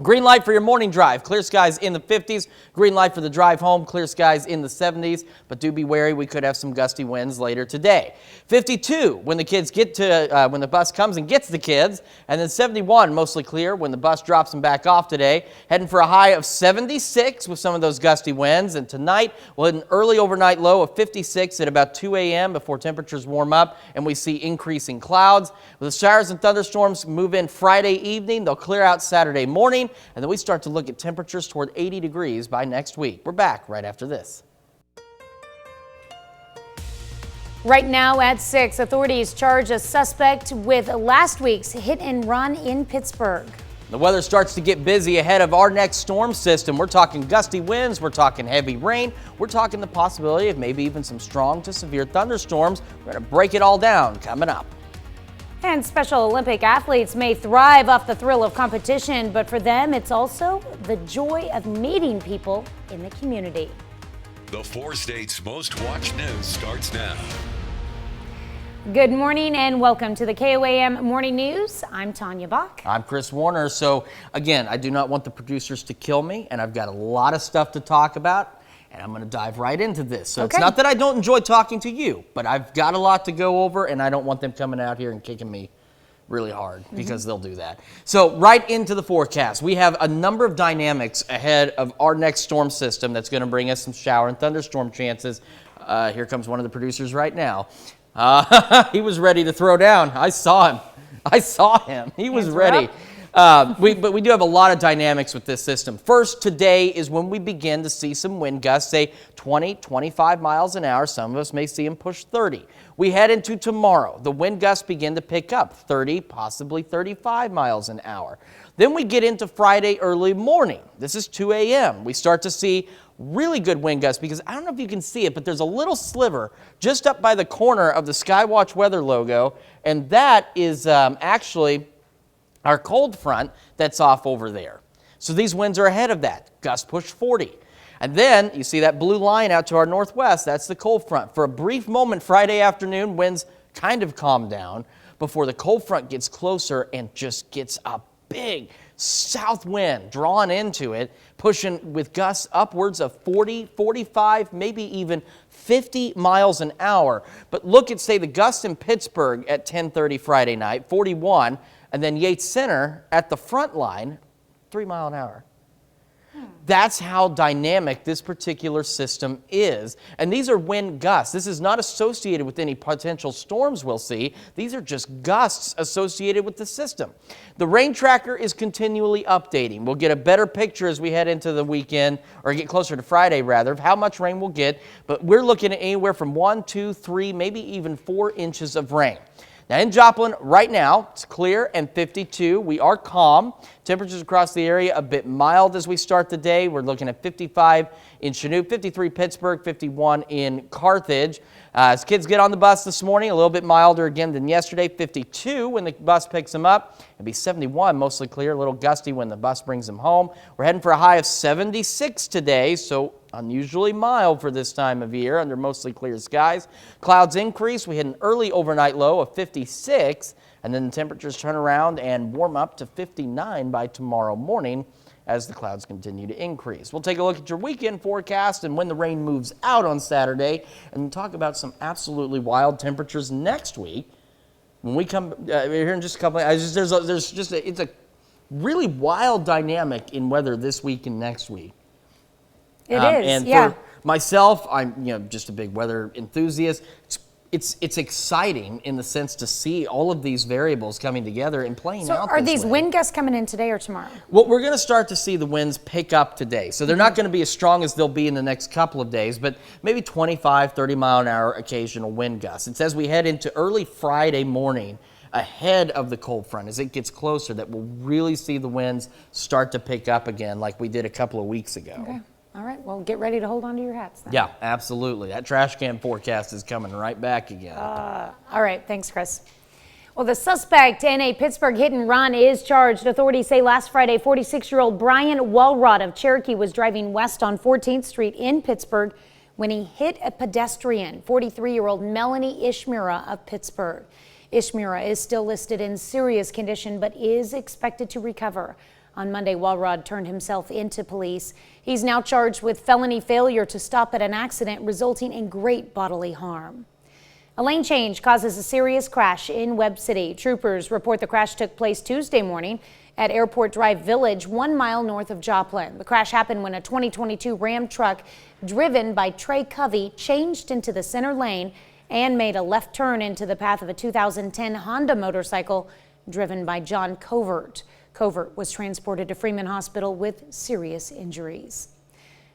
Green light for your morning drive. Clear skies in the 50s. Green light for the drive home. Clear skies in the 70s. But do be wary, we could have some gusty winds later today. 52 when the kids get to when the bus comes and gets the kids, and then 71 mostly clear when the bus drops them back off today. Heading for a high of 76 with some of those gusty winds. And tonight we'll hit an early overnight low of 56 at about 2 a.m. before temperatures warm up and we see increasing clouds. The showers and thunderstorms move in Friday evening. They'll clear out Saturday morning. And then we start to look at temperatures toward 80 degrees by next week. We're back right after this. Right now at 6, authorities charge a suspect with last week's hit and run in Pittsburgh. The weather starts to get busy ahead of our next storm system. We're talking gusty winds, we're talking heavy rain, we're talking the possibility of maybe even some strong to severe thunderstorms. We're going to break it all down coming up. And Special Olympic athletes may thrive off the thrill of competition, but for them, it's also the joy of meeting people in the community. The 4 states' most watched news starts now. Good morning and welcome to the KOAM Morning News. I'm Tanya Bach. I'm Chris Warner. So again, I do not want the producers to kill me, and I've got a lot of stuff to talk about. And I'm going to dive right into this. So It's not that I don't enjoy talking to you, but I've got a lot to go over, and I don't want them coming out here and kicking me really hard because they'll do that. So right into the forecast. We have a number of dynamics ahead of our next storm system that's going to bring us some shower and thunderstorm chances. Here comes one of the producers right now. He was ready to throw down. I saw him. He was ready. But we do have a lot of dynamics with this system. First, today is when we begin to see some wind gusts, say 20, 25 miles an hour. Some of us may see them push 30. We head into tomorrow. The wind gusts begin to pick up 30, possibly 35 miles an hour. Then we get into Friday early morning. This is 2 a.m. We start to see really good wind gusts because I don't know if you can see it, but there's a little sliver just up by the corner of the Skywatch weather logo, and that is actually our cold front that's off over there. So these winds are ahead of that. Gusts push 40. And then you see that blue line out to our northwest. That's the cold front. For a brief moment Friday afternoon, winds kind of calm down before the cold front gets closer and just gets a big south wind drawn into it, pushing with gusts upwards of 40, 45, maybe even 50 miles an hour. But look at, say, the gusts in Pittsburgh at 10:30 Friday night, 41. And then Yates Center at the front line, 3 mile an hour. That's how dynamic this particular system is. And these are wind gusts. This is not associated with any potential storms we'll see. These are just gusts associated with the system. The rain tracker is continually updating. We'll get a better picture as we head into the weekend, or get closer to Friday rather, of how much rain we'll get. But we're looking at anywhere from 1, 2, 3, maybe even 4 inches of rain. Now in Joplin, right now, it's clear and 52. We are calm. Temperatures across the area a bit mild as we start the day. We're looking at 55 in Chanute, 53 Pittsburgh, 51 in Carthage. As kids get on the bus this morning, a little bit milder again than yesterday, 52 when the bus picks them up. It'll be 71, mostly clear, a little gusty when the bus brings them home. We're heading for a high of 76 today, so unusually mild for this time of year under mostly clear skies. Clouds increase. We hit an early overnight low of 56, and then the temperatures turn around and warm up to 59 by tomorrow morning as the clouds continue to increase. We'll take a look at your weekend forecast and when the rain moves out on Saturday, and talk about some absolutely wild temperatures next week. When we come here in just a couple, it's a really wild dynamic in weather this week and next week. It is, and yeah. For myself, I'm just a big weather enthusiast. it's exciting in the sense to see all of these variables coming together and playing So out. are this these way. wind gusts coming in today or tomorrow? Well, we're going to start to see the winds pick up today. So they're not going to be as strong as they'll be in the next couple of days, but maybe 25, 30 mile an hour occasional wind gusts. It's as we head into early Friday morning ahead of the cold front, as it gets closer, that we'll really see the winds start to pick up again like we did a couple of weeks ago. Okay. All right. Well, get ready to hold on to your hats then. Yeah, absolutely. That trash can forecast is coming right back again. All right. Thanks, Chris. Well, the suspect in a Pittsburgh hit and run is charged. Authorities say last Friday, 46-year-old Brian Walrod of Cherokee was driving west on 14th Street in Pittsburgh when he hit a pedestrian, 43-year-old Melanie Ishmura of Pittsburgh. Ishmura is still listed in serious condition but is expected to recover. On Monday, Walrod turned himself into police. He's now charged with felony failure to stop at an accident resulting in great bodily harm. A lane change causes a serious crash in Webb City. Troopers report the crash took place Tuesday morning at Airport Drive Village, 1 mile north of Joplin. The crash happened when a 2022 Ram truck driven by Trey Covey changed into the center lane and made a left turn into the path of a 2010 Honda motorcycle driven by John Covert. Covert was transported to Freeman Hospital with serious injuries.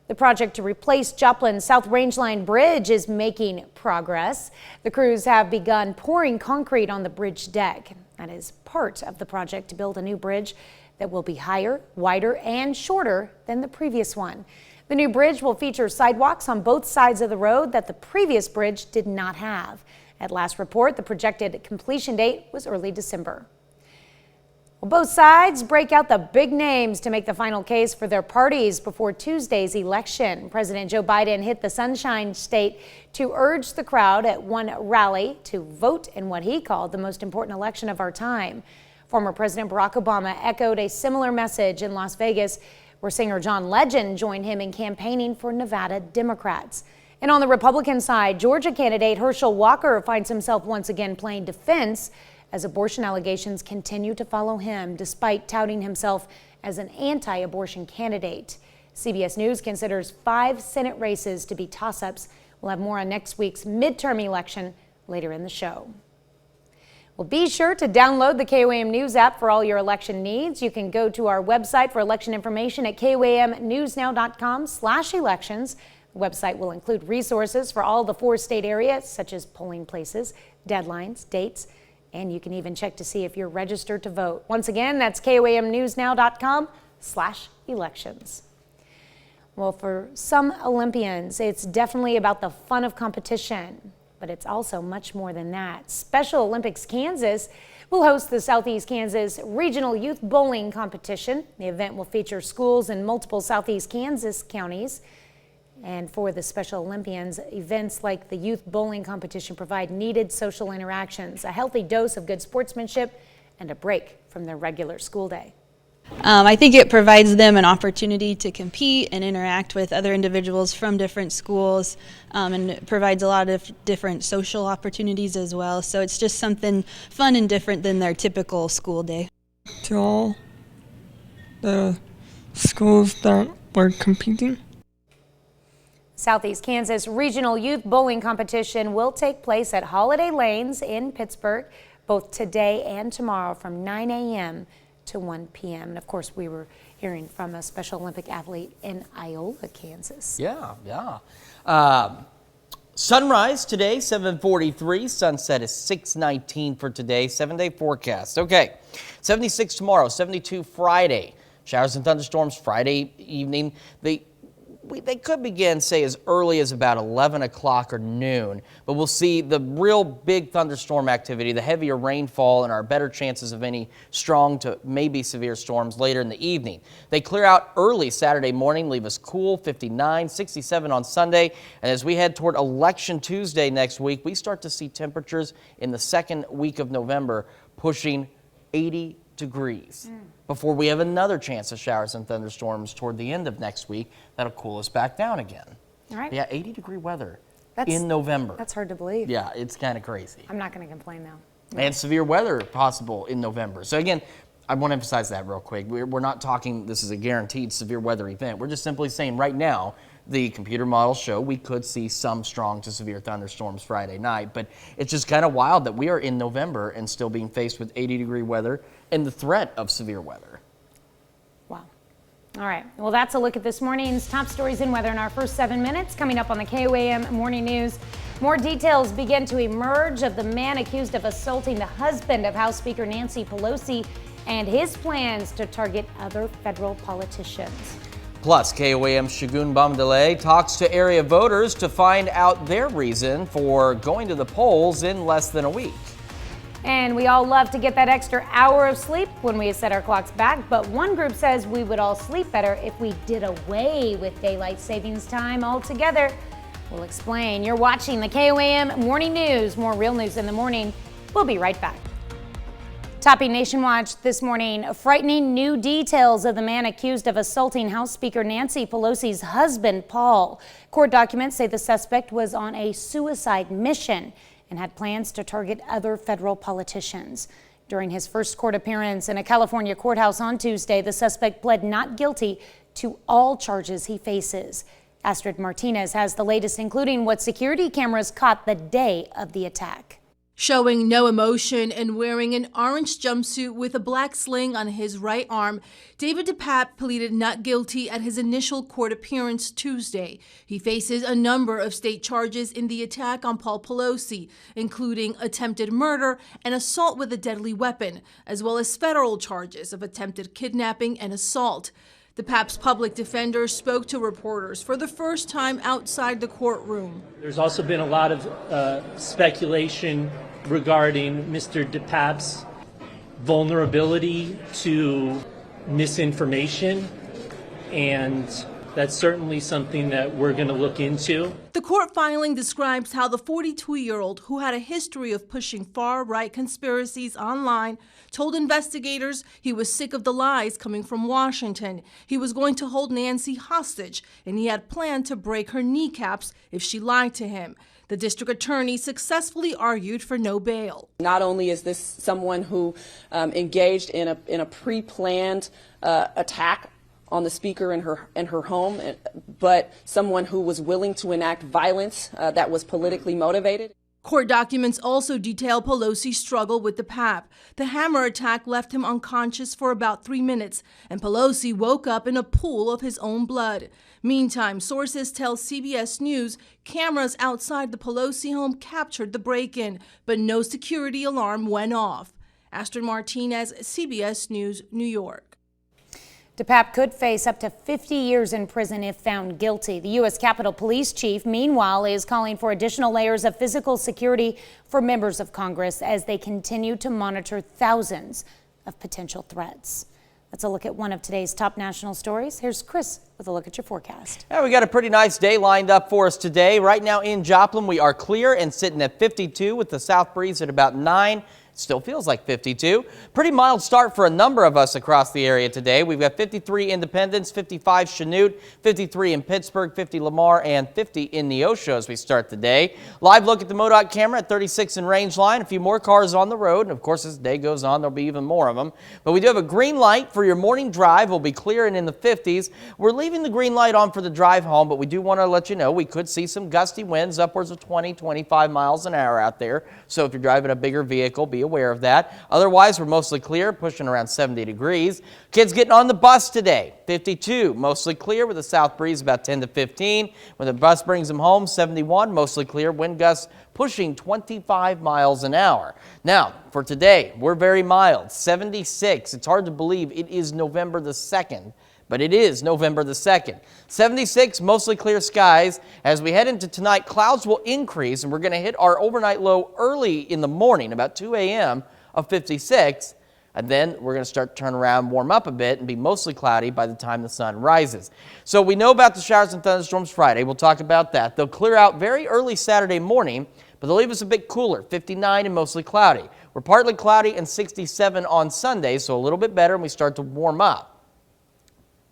The project to replace Joplin's South Rangeline Bridge is making progress. The crews have begun pouring concrete on the bridge deck. That is part of the project to build a new bridge that will be higher, wider, and shorter than the previous one. The new bridge will feature sidewalks on both sides of the road that the previous bridge did not have. At last report, the projected completion date was early December. Well, both sides break out the big names to make the final case for their parties before Tuesday's election. President Joe Biden hit the Sunshine State to urge the crowd at one rally to vote in what he called the most important election of our time. Former President Barack Obama echoed a similar message in Las Vegas, where singer John Legend joined him in campaigning for Nevada Democrats. And on the Republican side, Georgia candidate Herschel Walker finds himself once again playing defense as abortion allegations continue to follow him, despite touting himself as an anti-abortion candidate. CBS News considers 5 Senate races to be toss-ups. We'll have more on next week's midterm election later in the show. Well, be sure to download the KOAM News app for all your election needs. You can go to our website for election information at koamnewsnow.com/elections. The website will include resources for all the 4 state areas, such as polling places, deadlines, dates, and you can even check to see if you're registered to vote. Once again, that's koamnewsnow.com/elections. Well, for some Olympians, it's definitely about the fun of competition, but it's also much more than that. Special Olympics Kansas will host the Southeast Kansas Regional Youth Bowling Competition. The event will feature schools in multiple Southeast Kansas counties. And for the Special Olympians, events like the Youth Bowling Competition provide needed social interactions, a healthy dose of good sportsmanship, and a break from their regular school day. I think it provides them an opportunity to compete and interact with other individuals from different schools, and it provides a lot of different social opportunities as well. So it's just something fun and different than their typical school day. To all the schools that were competing. Southeast Kansas Regional Youth Bowling Competition will take place at Holiday Lanes in Pittsburgh both today and tomorrow from 9 a.m. to 1 p.m. And of course, we were hearing from a Special Olympic athlete in Iola, Kansas. Yeah. Sunrise today, 7:43. Sunset is 6:19 for today. 7-day forecast. Okay, 76 tomorrow, 72 Friday. Showers and thunderstorms Friday evening. They could begin, say, as early as about 11 o'clock or noon, but we'll see the real big thunderstorm activity, the heavier rainfall, and our better chances of any strong to maybe severe storms later in the evening. They clear out early Saturday morning, leave us cool, 59, 67 on Sunday, and as we head toward Election Tuesday next week, we start to see temperatures in the second week of November pushing 80 degrees. Before we have another chance of showers and thunderstorms toward the end of next week, that'll cool us back down again. All right. Yeah, 80-degree weather in November. That's hard to believe. Yeah, it's kind of crazy. I'm not going to complain though. And severe weather possible in November. So again, I want to emphasize that real quick. We're not talking this is a guaranteed severe weather event. We're just simply saying right now, the computer models show we could see some strong to severe thunderstorms Friday night. But it's just kind of wild that we are in November and still being faced with 80-degree weather and the threat of severe weather. Wow. All right. Well, that's a look at this morning's top stories in weather in our first 7 minutes. Coming up on the KOAM Morning News, more details begin to emerge of the man accused of assaulting the husband of House Speaker Nancy Pelosi and his plans to target other federal politicians. Plus, KOAM's Shagun Bamdale talks to area voters to find out their reason for going to the polls in less than a week. And we all love to get that extra hour of sleep when we set our clocks back, but one group says we would all sleep better if we did away with daylight savings time altogether. We'll explain. You're watching the KOAM Morning News. More real news in the morning. We'll be right back. Topping Nation Watch this morning, frightening new details of the man accused of assaulting House Speaker Nancy Pelosi's husband, Paul. Court documents say the suspect was on a suicide mission and had plans to target other federal politicians. During his first court appearance in a California courthouse on Tuesday, the suspect pled not guilty to all charges he faces. Astrid Martinez has the latest, including what security cameras caught the day of the attack. Showing no emotion and wearing an orange jumpsuit with a black sling on his right arm, David DePape pleaded not guilty at his initial court appearance Tuesday. He faces a number of state charges in the attack on Paul Pelosi, including attempted murder and assault with a deadly weapon, as well as federal charges of attempted kidnapping and assault. DePape's public defender spoke to reporters for the first time outside the courtroom. There's also been a lot of speculation regarding Mr. DePape's vulnerability to misinformation, and that's certainly something that we're going to look into. The court filing describes how the 42-year-old, who had a history of pushing far-right conspiracies online, told investigators he was sick of the lies coming from Washington. He was going to hold Nancy hostage, and he had planned to break her kneecaps if she lied to him. The district attorney successfully argued for no bail. Not only is this someone who engaged in a pre-planned attack on the speaker in her home, but someone who was willing to enact violence that was politically motivated. Court documents also detail Pelosi's struggle with DePape. The hammer attack left him unconscious for about 3 minutes, and Pelosi woke up in a pool of his own blood. Meantime, sources tell CBS News cameras outside the Pelosi home captured the break-in, but no security alarm went off. Astrid Martinez, CBS News, New York. DePape could face up to 50 years in prison if found guilty. The U.S. Capitol Police Chief, meanwhile, is calling for additional layers of physical security for members of Congress as they continue to monitor thousands of potential threats. That's a look at one of today's top national stories. Here's Chris with a look at your forecast. Yeah, we got a pretty nice day lined up for us today. Right now in Joplin, we are clear and sitting at 52 with the south breeze at about 9. Still feels like 52. Pretty mild start for a number of us across the area today. We've got 53 Independence, 55 Chanute, 53 in Pittsburgh, 50 Lamar, and 50 in Neosho as we start the day. Live look at the MoDOT camera at 36 in Rangeline. A few more cars on the road, and of course as the day goes on there'll be even more of them. But we do have a green light for your morning drive. We'll be clear and in the 50s. We're leaving the green light on for the drive home, but we do want to let you know we could see some gusty winds upwards of 20, 25 miles an hour out there. So if you're driving a bigger vehicle, be aware of that. Otherwise, we're mostly clear, pushing around 70 degrees. Kids getting on the bus today, 52, mostly clear with a south breeze about 10 to 15. When the bus brings them home, 71, mostly clear, wind gusts pushing 25 miles an hour. Now, for today, we're very mild, 76. It's hard to believe it is November the 2nd. But it is November the 2nd. 76, mostly clear skies. As we head into tonight, clouds will increase, and we're going to hit our overnight low early in the morning, about 2 a.m. of 56. And then we're going to start to turn around, warm up a bit, and be mostly cloudy by the time the sun rises. So we know about the showers and thunderstorms Friday. We'll talk about that. They'll clear out very early Saturday morning, but they'll leave us a bit cooler, 59 and mostly cloudy. We're partly cloudy and 67 on Sunday, so a little bit better, and we start to warm up.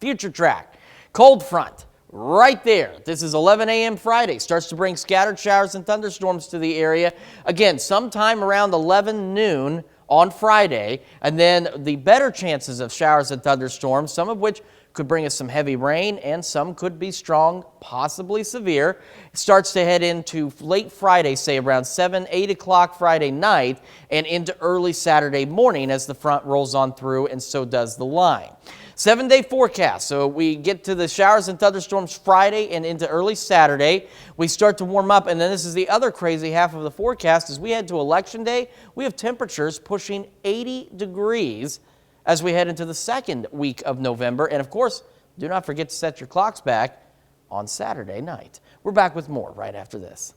Future track, cold front, right there. This is 11 a.m. Friday. Starts to bring scattered showers and thunderstorms to the area. Again, sometime around 11 noon on Friday. And then the better chances of showers and thunderstorms, some of which could bring us some heavy rain, and some could be strong, possibly severe. It starts to head into late Friday, say around 7, 8 o'clock Friday night, and into early Saturday morning as the front rolls on through, and so does the line. 7-day forecast. So we get to the showers and thunderstorms Friday and into early Saturday. We start to warm up, and then this is the other crazy half of the forecast. As we head to Election Day, we have temperatures pushing 80 degrees as we head into the second week of November. And of course, do not forget to set your clocks back on Saturday night. We're back with more right after this.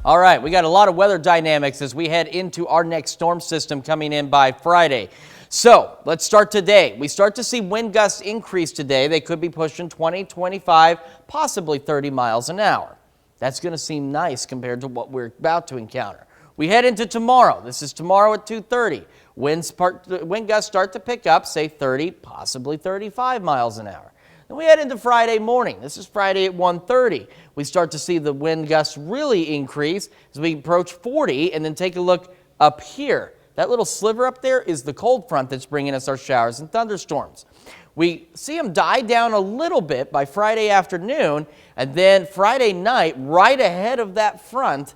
All right, we got a lot of weather dynamics as we head into our next storm system coming in by Friday. So let's start today. We start to see wind gusts increase today. They could be pushing 20, 25, possibly 30 miles an hour. That's going to seem nice compared to what we're about to encounter. We head into tomorrow. This is tomorrow at 2:30. Wind gusts start to pick up, say 30, possibly 35 miles an hour. Then we head into Friday morning. This is Friday at 1:30. We start to see the wind gusts really increase as we approach 40, and then take a look up here. That little sliver up there is the cold front that's bringing us our showers and thunderstorms. We see them die down a little bit by Friday afternoon, and then Friday night, right ahead of that front,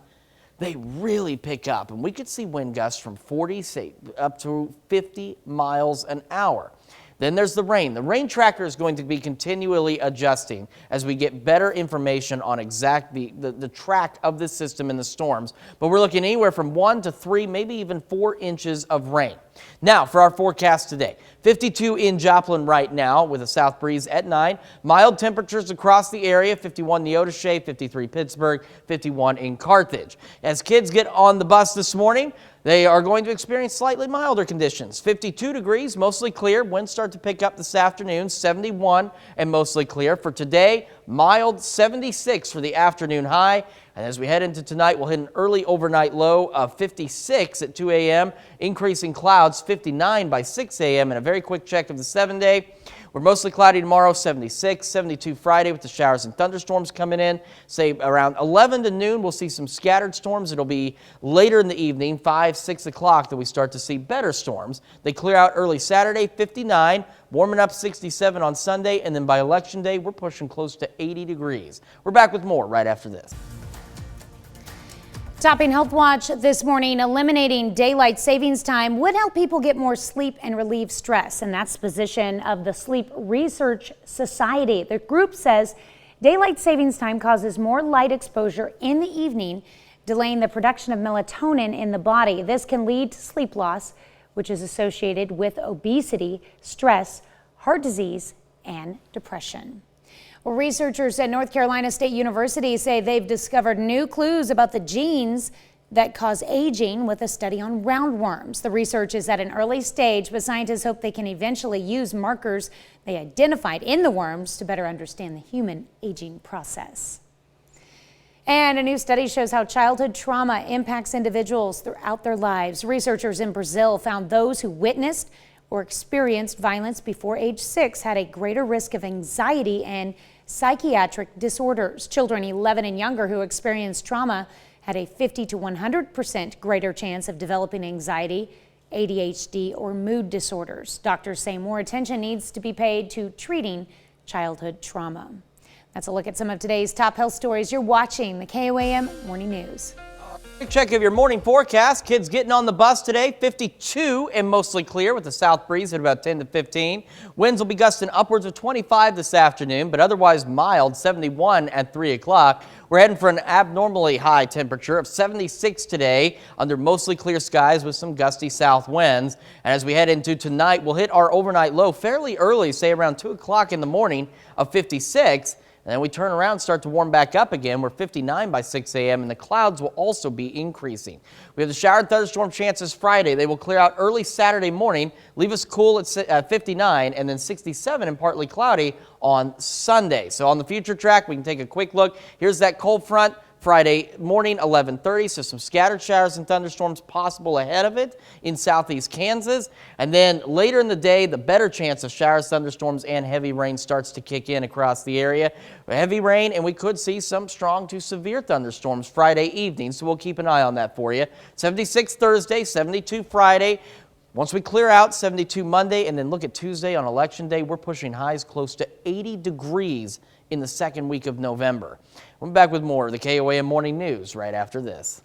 they really pick up, and we could see wind gusts from 40, say, up to 50 miles an hour. Then there's the rain. The rain tracker is going to be continually adjusting as we get better information on exactly the track of this system in the storms. But we're looking anywhere from 1 to 3, maybe even 4 inches of rain. Now for our forecast today. 52 in Joplin right now with a south breeze at 9. Mild temperatures across the area. 51 Neodesha, 53 Pittsburgh, 51 in Carthage. As kids get on the bus this morning, they are going to experience slightly milder conditions. 52 degrees, mostly clear. Winds start to pick up this afternoon, 71 and mostly clear. For today, mild 76 for the afternoon high. And as we head into tonight, we'll hit an early overnight low of 56 at 2 a.m., increasing clouds 59 by 6 a.m. And a very quick check of the 7-day. We're mostly cloudy tomorrow, 76, 72 Friday with the showers and thunderstorms coming in. Say around 11 to noon, we'll see some scattered storms. It'll be later in the evening, 5, 6 o'clock, that we start to see better storms. They clear out early Saturday, 59, warming up 67 on Sunday, and then by Election Day, we're pushing close to 80 degrees. We're back with more right after this. Topping Health Watch this morning, eliminating daylight savings time would help people get more sleep and relieve stress. And that's the position of the Sleep Research Society. The group says daylight savings time causes more light exposure in the evening, delaying the production of melatonin in the body. This can lead to sleep loss, which is associated with obesity, stress, heart disease, and depression. Well, researchers at North Carolina State University say they've discovered new clues about the genes that cause aging with a study on roundworms. The research is at an early stage, but scientists hope they can eventually use markers they identified in the worms to better understand the human aging process. And a new study shows how childhood trauma impacts individuals throughout their lives. Researchers in Brazil found those who witnessed or experienced violence before age 6 had a greater risk of anxiety and psychiatric disorders. Children 11 and younger who experienced trauma had a 50 to 100% greater chance of developing anxiety, ADHD, or mood disorders. Doctors say more attention needs to be paid to treating childhood trauma. That's a look at some of today's top health stories. You're watching the KOAM Morning News. Quick check of your morning forecast. Kids getting on the bus today, 52 and mostly clear with a south breeze at about 10 to 15. Winds will be gusting upwards of 25 this afternoon, but otherwise mild, 71 at 3 o'clock. We're heading for an abnormally high temperature of 76 today under mostly clear skies with some gusty south winds. And as we head into tonight, we'll hit our overnight low fairly early, say around 2 o'clock in the morning of 56. And then we turn around and start to warm back up again. We're 59 by 6 a.m. and the clouds will also be increasing. We have the shower and thunderstorm chances Friday. They will clear out early Saturday morning, leave us cool at 59 and then 67 and partly cloudy on Sunday. So on the future track, we can take a quick look. Here's that cold front. Friday morning, 11:30, so some scattered showers and thunderstorms possible ahead of it in southeast Kansas. And then later in the day, the better chance of showers, thunderstorms, and heavy rain starts to kick in across the area. Heavy rain, and we could see some strong to severe thunderstorms Friday evening, so we'll keep an eye on that for you. 76 Thursday, 72 Friday. Once we clear out 72 Monday and then look at Tuesday on Election Day, we're pushing highs close to 80 degrees in the second week of November. We're back with more of the KOAM Morning News right after this.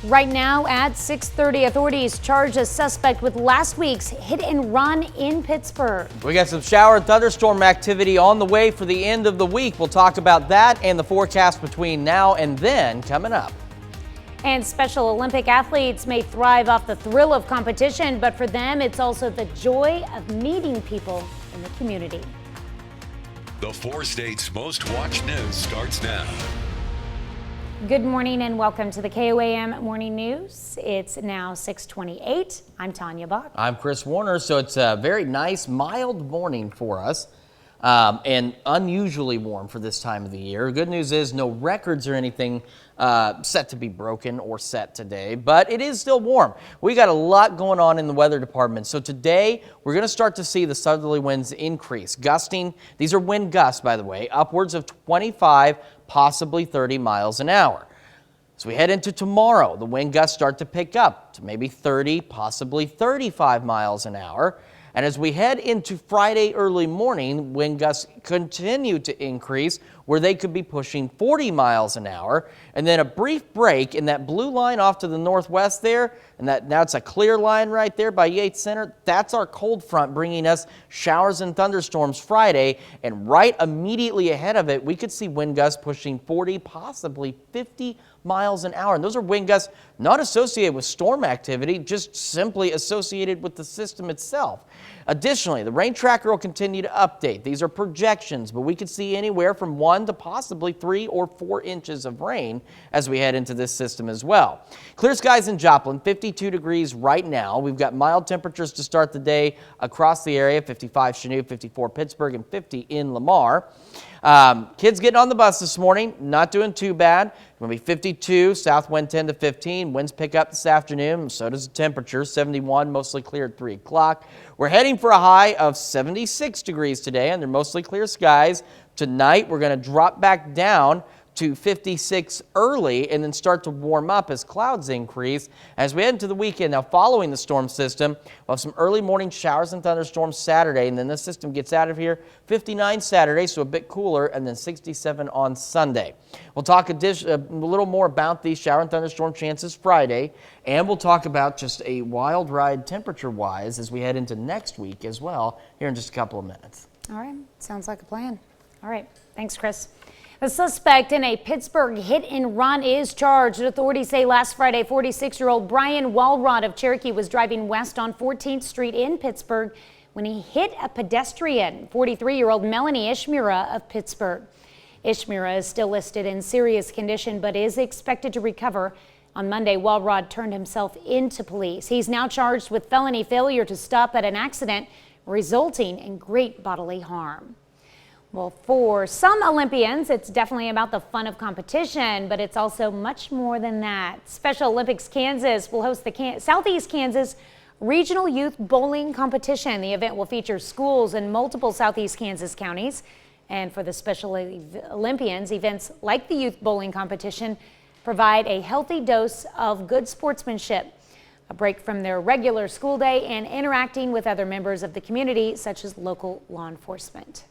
Right now at 6:30, authorities charge a suspect with last week's hit and run in Pittsburgh. We got some shower and thunderstorm activity on the way for the end of the week. We'll talk about that and the forecast between now and then coming up. And Special Olympic athletes may thrive off the thrill of competition, but for them, it's also the joy of meeting people in the community. The 4 states' most watched news starts now. Good morning and welcome to the KOAM Morning News. It's now 6:28. I'm Tanya Bach. I'm Chris Warner. So it's a very nice, mild morning for us and unusually warm for this time of the year. Good news is no records or anything set to be broken or set today, but it is still warm. We got a lot going on in the weather department. So today we're going to start to see the southerly winds increase, gusting. These are wind gusts, by the way, upwards of 25, possibly 30 miles an hour. As we head into tomorrow, the wind gusts start to pick up to maybe 30, possibly 35 miles an hour. And as we head into Friday early morning, wind gusts continue to increase where they could be pushing 40 miles an hour. And then a brief break in that blue line off to the northwest there. And that's a clear line right there by Yates Center. That's our cold front bringing us showers and thunderstorms Friday. And right immediately ahead of it, we could see wind gusts pushing 40, possibly 50 miles an hour. And those are wind gusts not associated with storm activity, just simply associated with the system itself. Additionally, the rain tracker will continue to update. These are projections, but we could see anywhere from 1 to possibly 3 or 4 inches of rain as we head into this system as well. Clear skies in Joplin, 52 degrees right now. We've got mild temperatures to start the day across the area, 55 Chanute, 54 Pittsburgh, and 50 in Lamar. Kids getting on the bus this morning, not doing too bad. It's going to be 52, south wind 10 to 15. Winds pick up this afternoon, so does the temperature, 71, mostly clear at 3 o'clock. We're heading for a high of 76 degrees today under mostly clear skies. Tonight, we're going to drop back down to 56 early and then start to warm up as clouds increase as we head into the weekend. Now, following the storm system, we'll have some early morning showers and thunderstorms Saturday, and then the system gets out of here 59 Saturday, so a bit cooler, and then 67 on Sunday. We'll talk a little more about these shower and thunderstorm chances Friday, and we'll talk about just a wild ride temperature-wise as we head into next week as well here in just a couple of minutes. All right, sounds like a plan. All right, thanks, Chris. The suspect in a Pittsburgh hit and run is charged. Authorities say last Friday, 46-year-old Brian Walrod of Cherokee was driving west on 14th Street in Pittsburgh when he hit a pedestrian, 43-year-old Melanie Ishmura of Pittsburgh. Ishmura is still listed in serious condition but is expected to recover. On Monday, Walrod turned himself into police. He's now charged with felony failure to stop at an accident resulting in great bodily harm. Well, for some Olympians, it's definitely about the fun of competition, but it's also much more than that. Special Olympics Kansas will host the Southeast Kansas Regional Youth Bowling Competition. The event will feature schools in multiple Southeast Kansas counties. And for the Special Olympians, events like the Youth Bowling Competition provide a healthy dose of good sportsmanship, a break from their regular school day, and interacting with other members of the community, such as local law enforcement.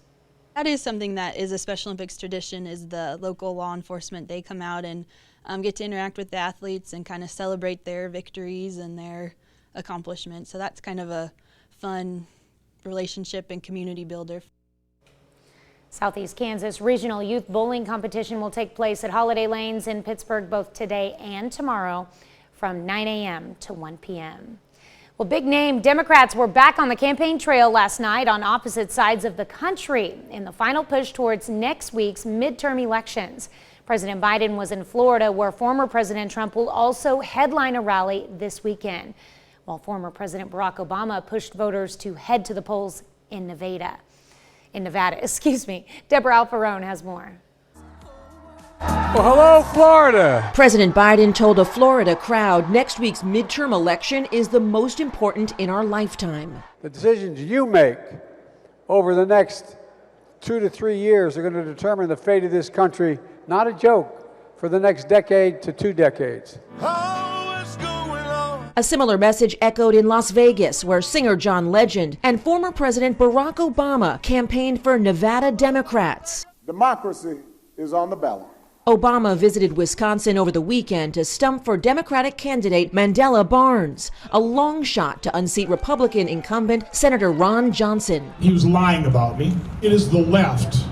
That is something that is a Special Olympics tradition, is the local law enforcement. They come out and get to interact with the athletes and kind of celebrate their victories and their accomplishments. So that's kind of a fun relationship and community builder. Southeast Kansas Regional Youth Bowling Competition will take place at Holiday Lanes in Pittsburgh both today and tomorrow from 9 a.m. to 1 p.m. Well, big name Democrats were back on the campaign trail last night on opposite sides of the country in the final push towards next week's midterm elections. President Biden was in Florida, where former President Trump will also headline a rally this weekend, while former President Barack Obama pushed voters to head to the polls in Nevada. Deborah Alfarone has more. Well, hello, Florida. President Biden told a Florida crowd next week's midterm election is the most important in our lifetime. The decisions you make over the next 2 to 3 years are going to determine the fate of this country, not a joke, for the next decade to 2 decades. A similar message echoed in Las Vegas, where singer John Legend and former President Barack Obama campaigned for Nevada Democrats. Democracy is on the ballot. Obama visited Wisconsin over the weekend to stump for Democratic candidate Mandela Barnes, a long shot to unseat Republican incumbent Senator Ron Johnson. He was lying about me. It is the left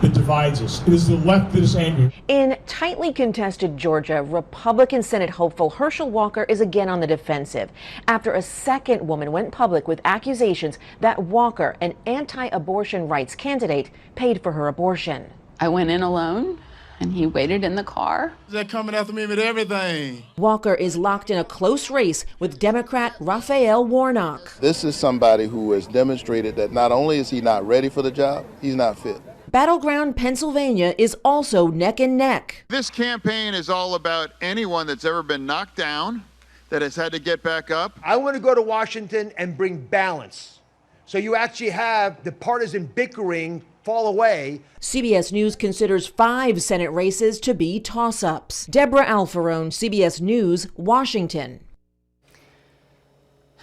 that divides us. It is the left that is angry. In tightly contested Georgia, Republican Senate hopeful Herschel Walker is again on the defensive after a second woman went public with accusations that Walker, an anti-abortion rights candidate, paid for her abortion. I went in alone, and he waited in the car. They're coming after me with everything. Walker is locked in a close race with Democrat Raphael Warnock. This is somebody who has demonstrated that not only is he not ready for the job, he's not fit. Battleground Pennsylvania is also neck and neck. This campaign is all about anyone that's ever been knocked down, that has had to get back up. I want to go to Washington and bring balance. So you actually have the partisan bickering fall away. CBS News considers 5 Senate races to be toss-ups. Deborah Alfarone, CBS News, Washington.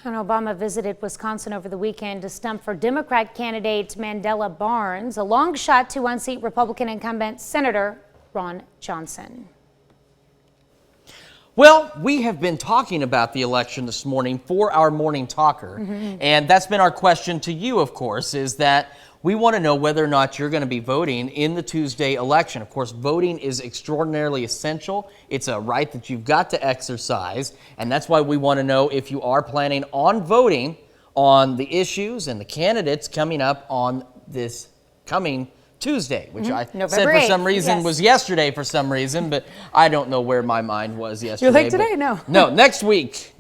And Obama visited Wisconsin over the weekend to stump for Democrat candidate Mandela Barnes, a long shot to unseat Republican incumbent Senator Ron Johnson. Well, we have been talking about the election this morning for our morning talker, and that's been our question to you, of course, is that we want to know whether or not you're going to be voting in the Tuesday election. Of course, voting is extraordinarily essential. It's a right that you've got to exercise, and that's why we want to know if you are planning on voting on the issues and the candidates coming up on this coming Tuesday, which I said for some reason was yesterday for some reason, but I don't know where my mind was yesterday. You think today? No. No, next week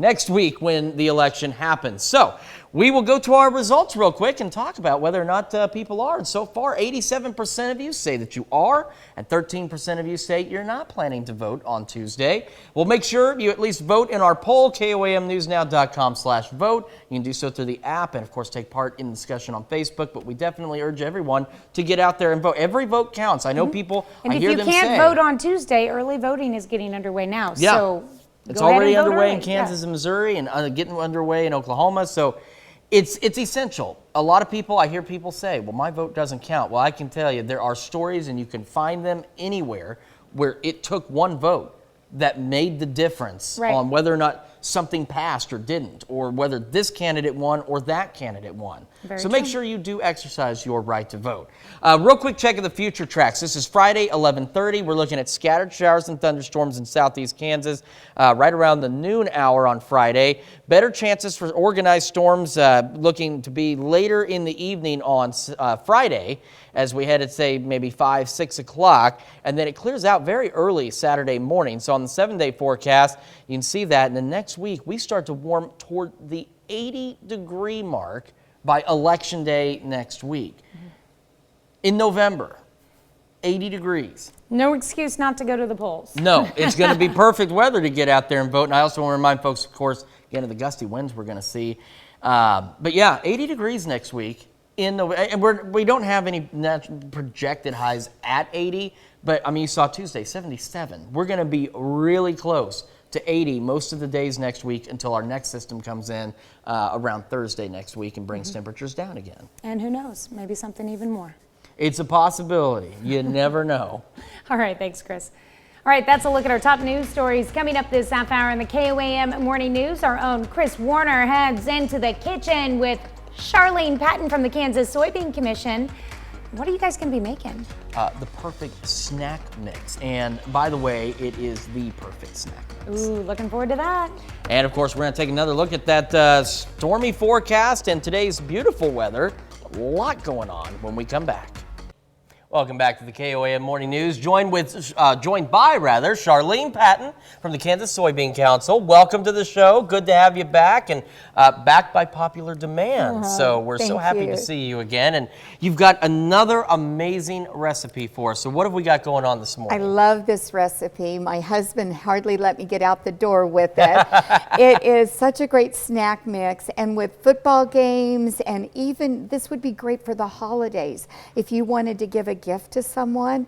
when the election happens. So we will go to our results real quick and talk about whether or not people are. And so far, 87% of you say that you are, and 13% of you say you're not planning to vote on Tuesday. We'll make sure you at least vote in our poll, KOAMnewsnow.com/vote. You can do so through the app and, of course, take part in the discussion on Facebook. But we definitely urge everyone to get out there and vote. Every vote counts. I know people, and I hear them say. if you can't vote on Tuesday, early voting is getting underway now. Yeah. So it's already underway in Kansas and Missouri and getting underway in Oklahoma. So it's essential. A lot of people, I hear people say, well, my vote doesn't count. Well, I can tell you there are stories, and you can find them anywhere, where it took one vote that made the difference on whether or not something passed or didn't, or whether this candidate won or that candidate won. So make sure you do exercise your right to vote. Real quick check of the future tracks. This is Friday, 11:30. We're looking at scattered showers and thunderstorms in southeast Kansas right around the noon hour on Friday. Better chances for organized storms looking to be later in the evening on Friday, as we head at, say, maybe 5, 6 o'clock, and then it clears out very early Saturday morning. So on the 7-day forecast, you can see that in the next week, we start to warm toward the 80-degree mark by Election Day next week. In November, 80 degrees. No excuse not to go to the polls. No, it's going to be perfect weather to get out there and vote. And I also want to remind folks, of course, again, of the gusty winds we're going to see. But yeah, 80 degrees next week. And we don't have any projected highs at 80, but I mean, you saw Tuesday, 77. We're going to be really close to 80 most of the days next week until our next system comes in around Thursday next week and brings temperatures down again. And who knows, maybe something even more. It's a possibility. You never know. All right, thanks, Chris. All right, that's a look at our top news stories coming up this half hour in the KOAM Morning News. Our own Chris Warner heads into the kitchen with Charlene Patton from the Kansas Soybean Commission. What are you guys going to be making? The perfect snack mix. And by the way, it is the perfect snack mix. Ooh, looking forward to that. And of course, we're going to take another look at that stormy forecast and today's beautiful weather. A lot going on when we come back. Welcome back to the KOAM Morning News. Joined by Charlene Patton from the Kansas Soybean Council. Welcome to the show. Good to have you back, and back by popular demand. So we're so happy to see you again. And you've got another amazing recipe for us. So what have we got going on this morning? I love this recipe. My husband hardly let me get out the door with it. It is such a great snack mix, and with football games, and even this would be great for the holidays. If you wanted to give a gift to someone,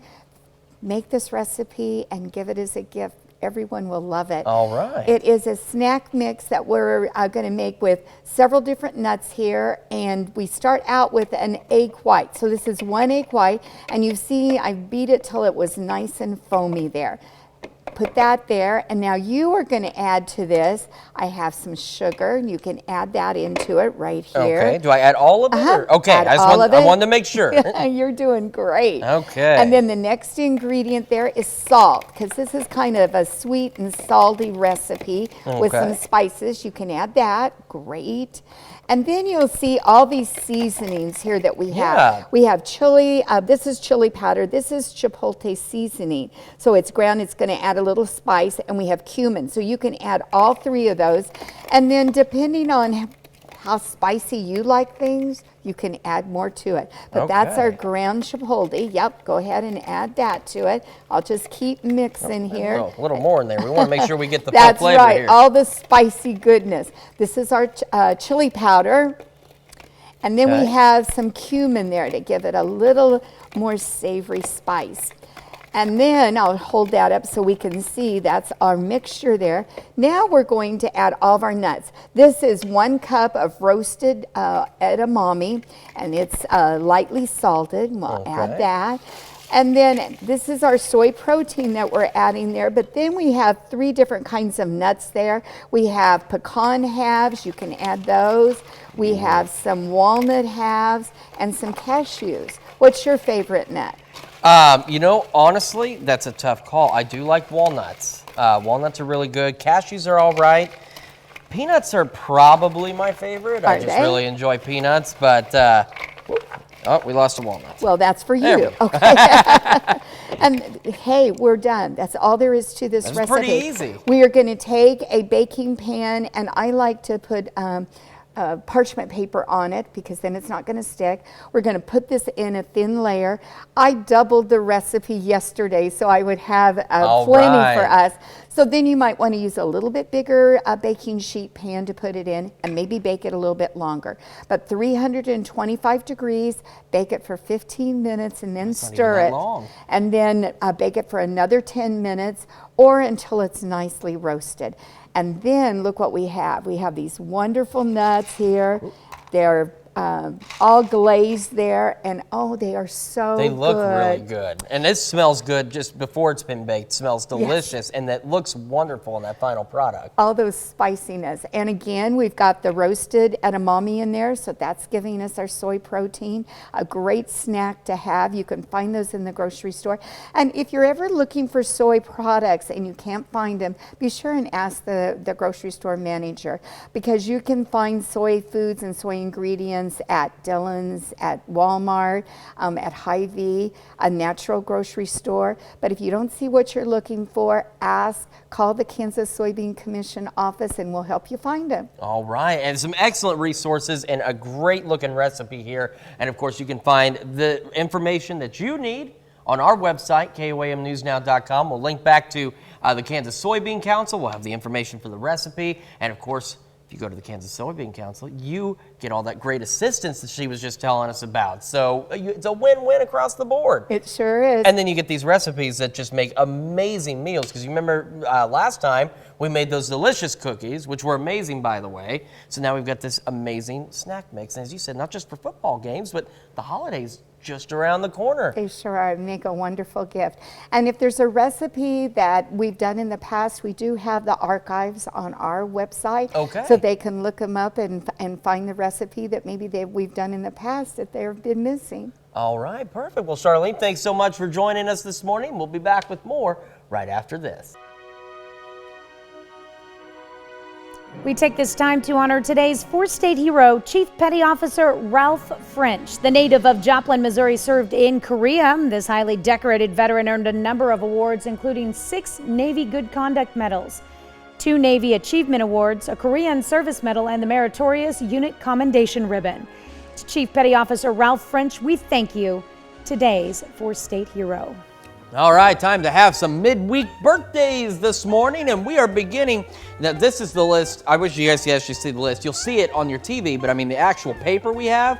make this recipe and give it as a gift. everyone will love it. All right. It is a snack mix that we're going to make with several different nuts here, and we start out with an egg white. So this is 1 egg white, and you see I beat it till it was nice and foamy there. Put that there, and now you are going to add to this. I have some sugar, and you can add that into it right here. Okay. Do I add all of it? Or? Okay. Add I wanted to make sure. You're doing great. Okay. And then the next ingredient there is salt, because this is kind of a sweet and salty recipe with some spices. You can add that. Great. And then you'll see all these seasonings here that we have. Yeah. We have chili. This is chili powder. This is chipotle seasoning. So it's ground. It's going to add a little spice. And we have cumin. So you can add all 3 of those. And then depending on how spicy you like things, you can add more to it. But that's our ground chipotle. Yep, go ahead and add that to it. I'll just keep mixing here. A little more in there. We want to make sure we get the full That's flavor right, here. all the spicy goodness. This is our chili powder. And then we have some cumin there to give it a little more savory spice. And then I'll hold that up so we can see that's our mixture there. Now we're going to add all of our nuts. This is 1 cup of roasted edamame, and it's lightly salted. We'll add that. And then this is our soy protein that we're adding there, but then we have 3 different kinds of nuts there. We have pecan halves, you can add those. We have some walnut halves and some cashews. What's your favorite nut? You know, honestly, that's a tough call. I do like walnuts. Walnuts are really good. Cashews are all right. Peanuts are probably my favorite. I just really enjoy peanuts, but oh, we lost a walnut. Well, that's for you. Okay. And hey, we're done. That's all there is to this recipe. That's pretty easy. We are going to take a baking pan, and I like to put parchment paper on it because then it's not going to stick. We're going to put this in a thin layer. I doubled the recipe yesterday so I would have plenty for us. So then you might want to use a little bit bigger baking sheet pan to put it in and maybe bake it a little bit longer. But 325 degrees, bake it for 15 minutes and then stir it. And then bake it for another 10 minutes or until it's nicely roasted. And then look what we have. We have these wonderful nuts here. They're all glazed there, and oh, they are so good. They look really good. And this smells good just before it's been baked. It smells delicious, and that looks wonderful in that final product. All those spiciness. And again, we've got the roasted edamame in there, so that's giving us our soy protein. A great snack to have. You can find those in the grocery store. And if you're ever looking for soy products and you can't find them, be sure and ask the grocery store manager, because you can find soy foods and soy ingredients at Dillon's, at Walmart, at Hy-Vee, a natural grocery store. But if you don't see what you're looking for, call the Kansas Soybean Commission office and we'll help you find them. All right, and some excellent resources and a great looking recipe here. And of course, you can find the information that you need on our website, KOAMnewsnow.com. We'll link back to the Kansas Soybean Council. We'll have the information for the recipe. And of course, if you go to the Kansas Soybean Council, you get all that great assistance that she was just telling us about. So it's a win-win across the board. It sure is. And then you get these recipes that just make amazing meals. Because you remember last time we made those delicious cookies, which were amazing, by the way. So now we've got this amazing snack mix. And as you said, not just for football games, but the holidays just around the corner. They sure are. Make a wonderful gift. And if there's a recipe that we've done in the past, we do have the archives on our website. Okay. So they can look them up and find the recipe that maybe we've done in the past that they've been missing. All right, perfect. Well, Charlene, thanks so much for joining us this morning. We'll be back with more right after this. We take this time to honor today's four-state hero, Chief Petty Officer Ralph French. The native of Joplin, Missouri, served in Korea. This highly decorated veteran earned a number of awards, including 6 Navy Good Conduct Medals, 2 Navy Achievement Awards, a Korean Service Medal, and the Meritorious Unit Commendation Ribbon. To Chief Petty Officer Ralph French, we thank you, today's four-state hero. All right, time to have some midweek birthdays this morning, and we are beginning. Now, this is the list. I wish you guys could actually see the list. You'll see it on your TV, but I mean the actual paper we have,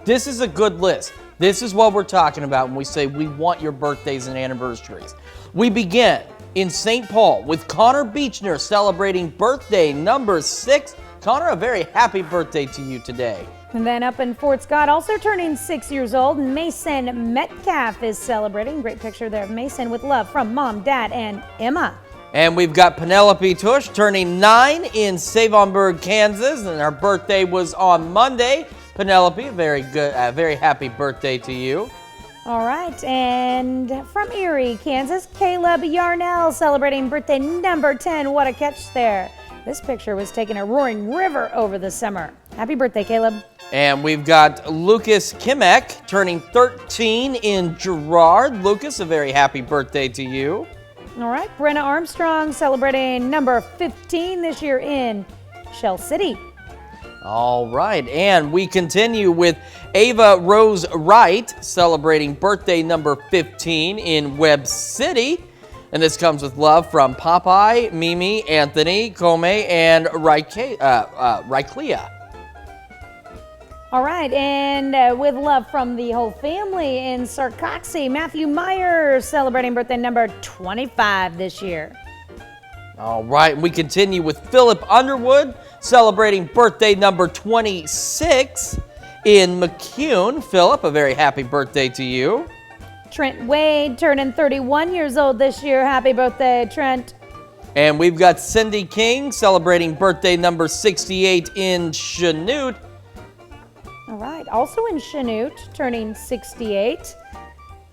this is a good list. This is what we're talking about when we say we want your birthdays and anniversaries. We begin in St. Paul with Connor Beechner celebrating birthday number 6. Connor, a very happy birthday to you today. And then up in Fort Scott, also turning 6 years old, Mason Metcalf is celebrating. Great picture there of Mason with love from Mom, Dad, and Emma. And we've got Penelope Tush turning 9 in Savonburg, Kansas, and her birthday was on Monday. Penelope, very happy birthday to you. All right, and from Erie, Kansas, Caleb Yarnell celebrating birthday number 10. What a catch there. This picture was taken at Roaring River over the summer. Happy birthday, Caleb. And we've got Lucas Kimek turning 13 in Girard. Lucas, a very happy birthday to you. All right, Brenna Armstrong celebrating number 15 this year in Shell City. All right, and we continue with Ava Rose Wright celebrating birthday number 15 in Webb City. And this comes with love from Popeye, Mimi, Anthony, Kome, and Raiklea. All right, and with love from the whole family in Sarcoxie, Matthew Myers celebrating birthday number 25 this year. All right, we continue with Philip Underwood celebrating birthday number 26 in McCune. Philip, a very happy birthday to you. Trent Wade turning 31 years old this year. Happy birthday, Trent. And we've got Cindy King celebrating birthday number 68 in Chanute. All right, also in Chanute, turning 68.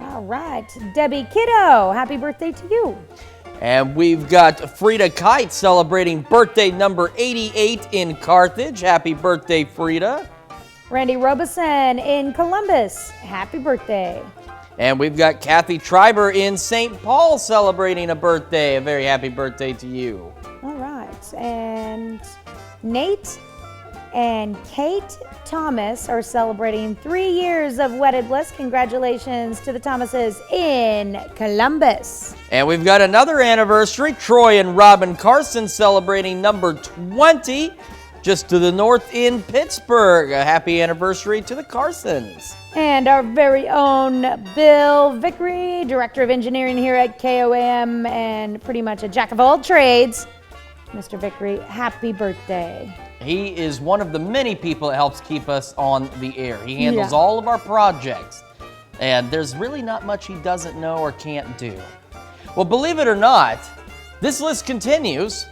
All right, Debbie Kiddo, happy birthday to you. And we've got Frida Kite celebrating birthday number 88 in Carthage. Happy birthday, Frida. Randy Robeson in Columbus, happy birthday. And we've got Kathy Triber in St. Paul celebrating a birthday. A very happy birthday to you. All right, and Nate and Kate Thomas are celebrating 3 years of wedded bliss. Congratulations to the Thomases in Columbus. And we've got another anniversary. Troy and Robin Carson celebrating number 20 just to the north in Pittsburgh. A happy anniversary to the Carsons. And our very own Bill Vickery, Director of Engineering here at KOAM and pretty much a jack of all trades. Mr. Vickery, happy birthday. He is one of the many people that helps keep us on the air. He handles Yeah. all of our projects, and there's really not much he doesn't know or can't do. Well, believe it or not, this list continues.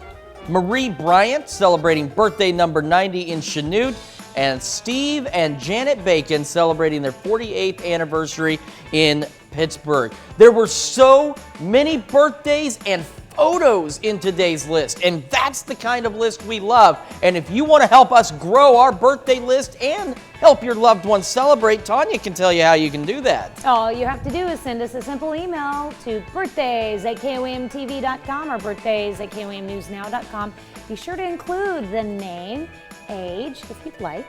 Marie Bryant celebrating birthday number 90 in Chanute, and Steve and Janet Bacon celebrating their 48th anniversary in Pittsburgh. There were so many birthdays and photos in today's list, and that's the kind of list we love. And if you want to help us grow our birthday list and help your loved ones celebrate, Tanya can tell you how you can do that. All you have to do is send us a simple email to birthdays@komtv.com or birthdays@komnewsnow.com. Be sure to include the name, age, if you'd like,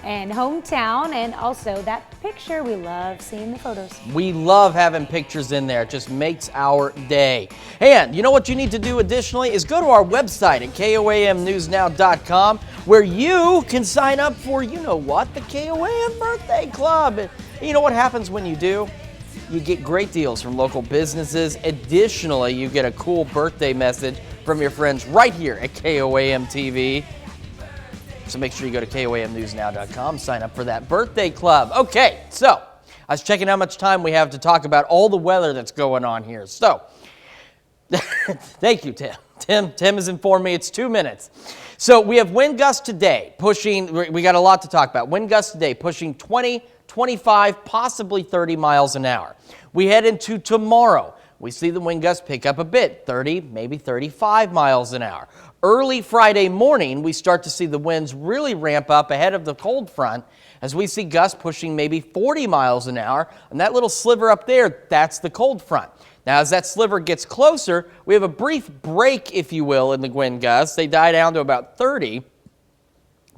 and hometown, and also that picture. We love seeing the photos. We love having pictures in there. It just makes our day. And you know what you need to do additionally is go to our website at KOAMnewsnow.com, where you can sign up for, you know what, the KOAM Birthday Club. And you know what happens when you do? You get great deals from local businesses. Additionally, you get a cool birthday message from your friends right here at KOAM TV. So make sure you go to KOAMnewsnow.com, sign up for that birthday club. Okay, so I was checking how much time we have to talk about all the weather that's going on here. So, thank you, Tim. Tim has informed me it's 2 minutes. So we have wind gusts today pushing, we got a lot to talk about. Wind gusts today pushing 20, 25, possibly 30 miles an hour. We head into tomorrow. We see the wind gusts pick up a bit, 30, maybe 35 miles an hour. Early Friday morning, we start to see the winds really ramp up ahead of the cold front as we see gusts pushing maybe 40 miles an hour. And that little sliver up there, that's the cold front. Now, as that sliver gets closer, we have a brief break, if you will, in the wind gusts. They die down to about 30.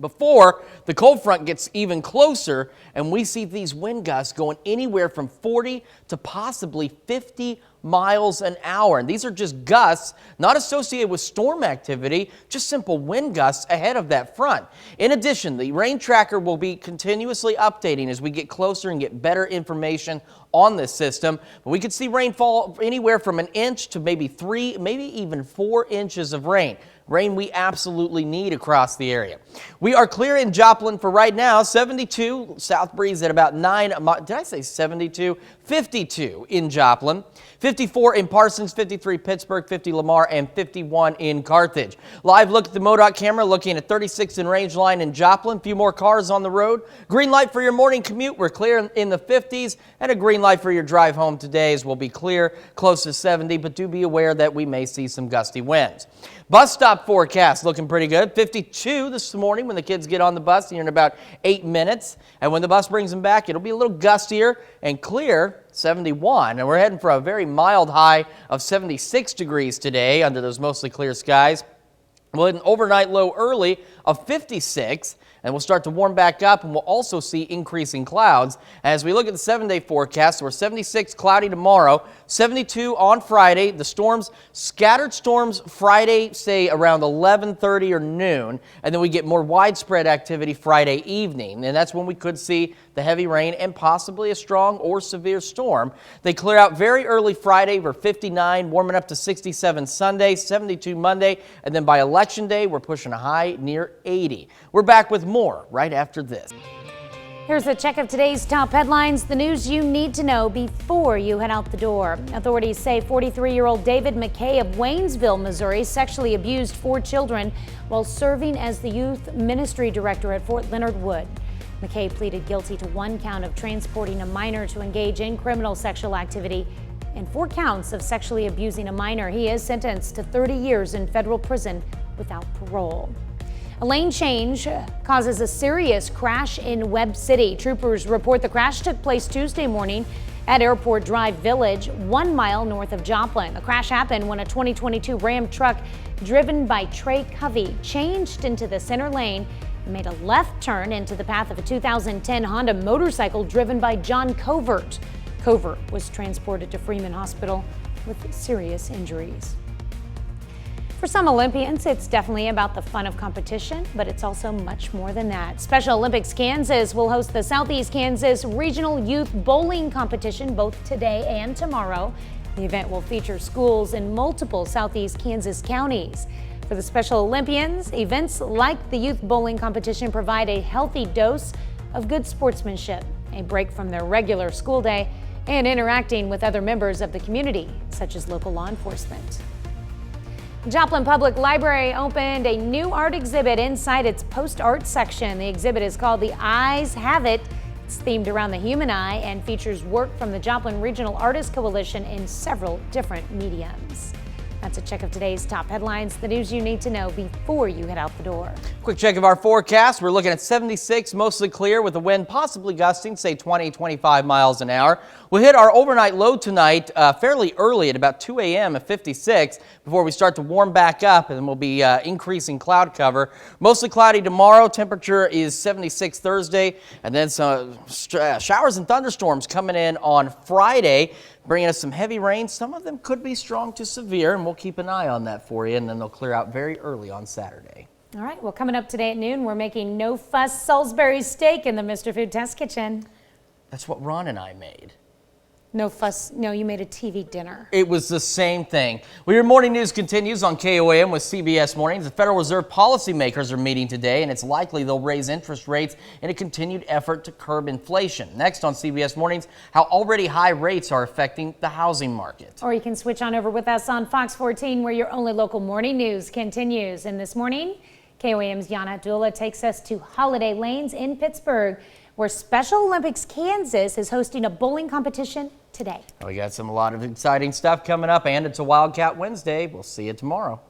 before the cold front gets even closer and we see these wind gusts going anywhere from 40 to possibly 50 miles an hour. And these are just gusts, not associated with storm activity, just simple wind gusts ahead of that front. In addition, the rain tracker will be continuously updating as we get closer and get better information on this system. But we could see rainfall anywhere from 1 inch to maybe 3, maybe even 4 inches of rain. Rain we absolutely need across the area. We are clear in Joplin for right now. 72, south breeze at about 9. Did I say 72? 52 in Joplin. 54 in Parsons, 53 Pittsburgh, 50 Lamar, and 51 in Carthage. Live look at the MoDOT camera looking at 36 in Rangeline in Joplin. Few more cars on the road. Green light for your morning commute. We're clear in the 50s. And a green light for your drive home today as we'll be clear, close to 70. But do be aware that we may see some gusty winds. Bus stop forecast looking pretty good. 52 this morning when the kids get on the bus here in about 8 minutes. And when the bus brings them back, it'll be a little gustier and clear, 71. And we're heading for a very mild high of 76 degrees today under those mostly clear skies. We'll hit an overnight low early of 56. And we'll start to warm back up, and we'll also see increasing clouds. As we look at the 7-day forecast, we're 76 cloudy tomorrow, 72 on Friday. The storms, scattered storms Friday, say around 11:30 or noon, and then we get more widespread activity Friday evening. And that's when we could see the heavy rain and possibly a strong or severe storm. They clear out very early Friday. We're 59, warming up to 67 Sunday, 72 Monday, and then by Election Day, we're pushing a high near 80. We're back with more right after this. Here's a check of today's top headlines, the news you need to know before you head out the door. Authorities say 43-year-old David McKay of Waynesville, Missouri, sexually abused 4 children while serving as the youth ministry director at Fort Leonard Wood. McKay pleaded guilty to 1 count of transporting a minor to engage in criminal sexual activity and 4 counts of sexually abusing a minor. He is sentenced to 30 years in federal prison without parole. A lane change causes a serious crash in Webb City. Troopers report the crash took place Tuesday morning at Airport Drive Village, 1 mile north of Joplin. The crash happened when a 2022 Ram truck driven by Trey Covey changed into the center lane and made a left turn into the path of a 2010 Honda motorcycle driven by John Covert. Covert was transported to Freeman Hospital with serious injuries. For some Olympians, it's definitely about the fun of competition, but it's also much more than that. Special Olympics Kansas will host the Southeast Kansas Regional Youth Bowling Competition both today and tomorrow. The event will feature schools in multiple Southeast Kansas counties. For the Special Olympians, events like the Youth Bowling Competition provide a healthy dose of good sportsmanship, a break from their regular school day, and interacting with other members of the community, such as local law enforcement. Joplin Public Library opened a new art exhibit inside its post-art section. The exhibit is called The Eyes Have It. It's themed around the human eye and features work from the Joplin Regional Artists Coalition in several different mediums. That's a check of today's top headlines, the news you need to know before you head out the door. Quick check of our forecast. We're looking at 76, mostly clear with the wind possibly gusting, say 20, 25 miles an hour. We'll hit our overnight low tonight fairly early at about 2 a.m. at 56 before we start to warm back up, and then we'll be increasing cloud cover. Mostly cloudy tomorrow. Temperature is 76 Thursday, and then some showers and thunderstorms coming in on Friday, bringing us some heavy rain. Some of them could be strong to severe, and we'll keep an eye on that for you, and then they'll clear out very early on Saturday. All right, well, coming up today at noon, we're making no fuss Salisbury steak in the Mr. Food Test Kitchen. That's what Ron and I made. No fuss. No, you made a TV dinner. It was the same thing. Well, your morning news continues on KOAM with CBS Mornings. The Federal Reserve policymakers are meeting today, and it's likely they'll raise interest rates in a continued effort to curb inflation. Next on CBS Mornings, how already high rates are affecting the housing market. Or you can switch on over with us on Fox 14, where your only local morning news continues. And this morning, KOAM's Yana Abdullah takes us to Holiday Lanes in Pittsburgh, where Special Olympics Kansas is hosting a bowling competition today. We got a lot of exciting stuff coming up, and it's a Wildcat Wednesday. We'll see you tomorrow.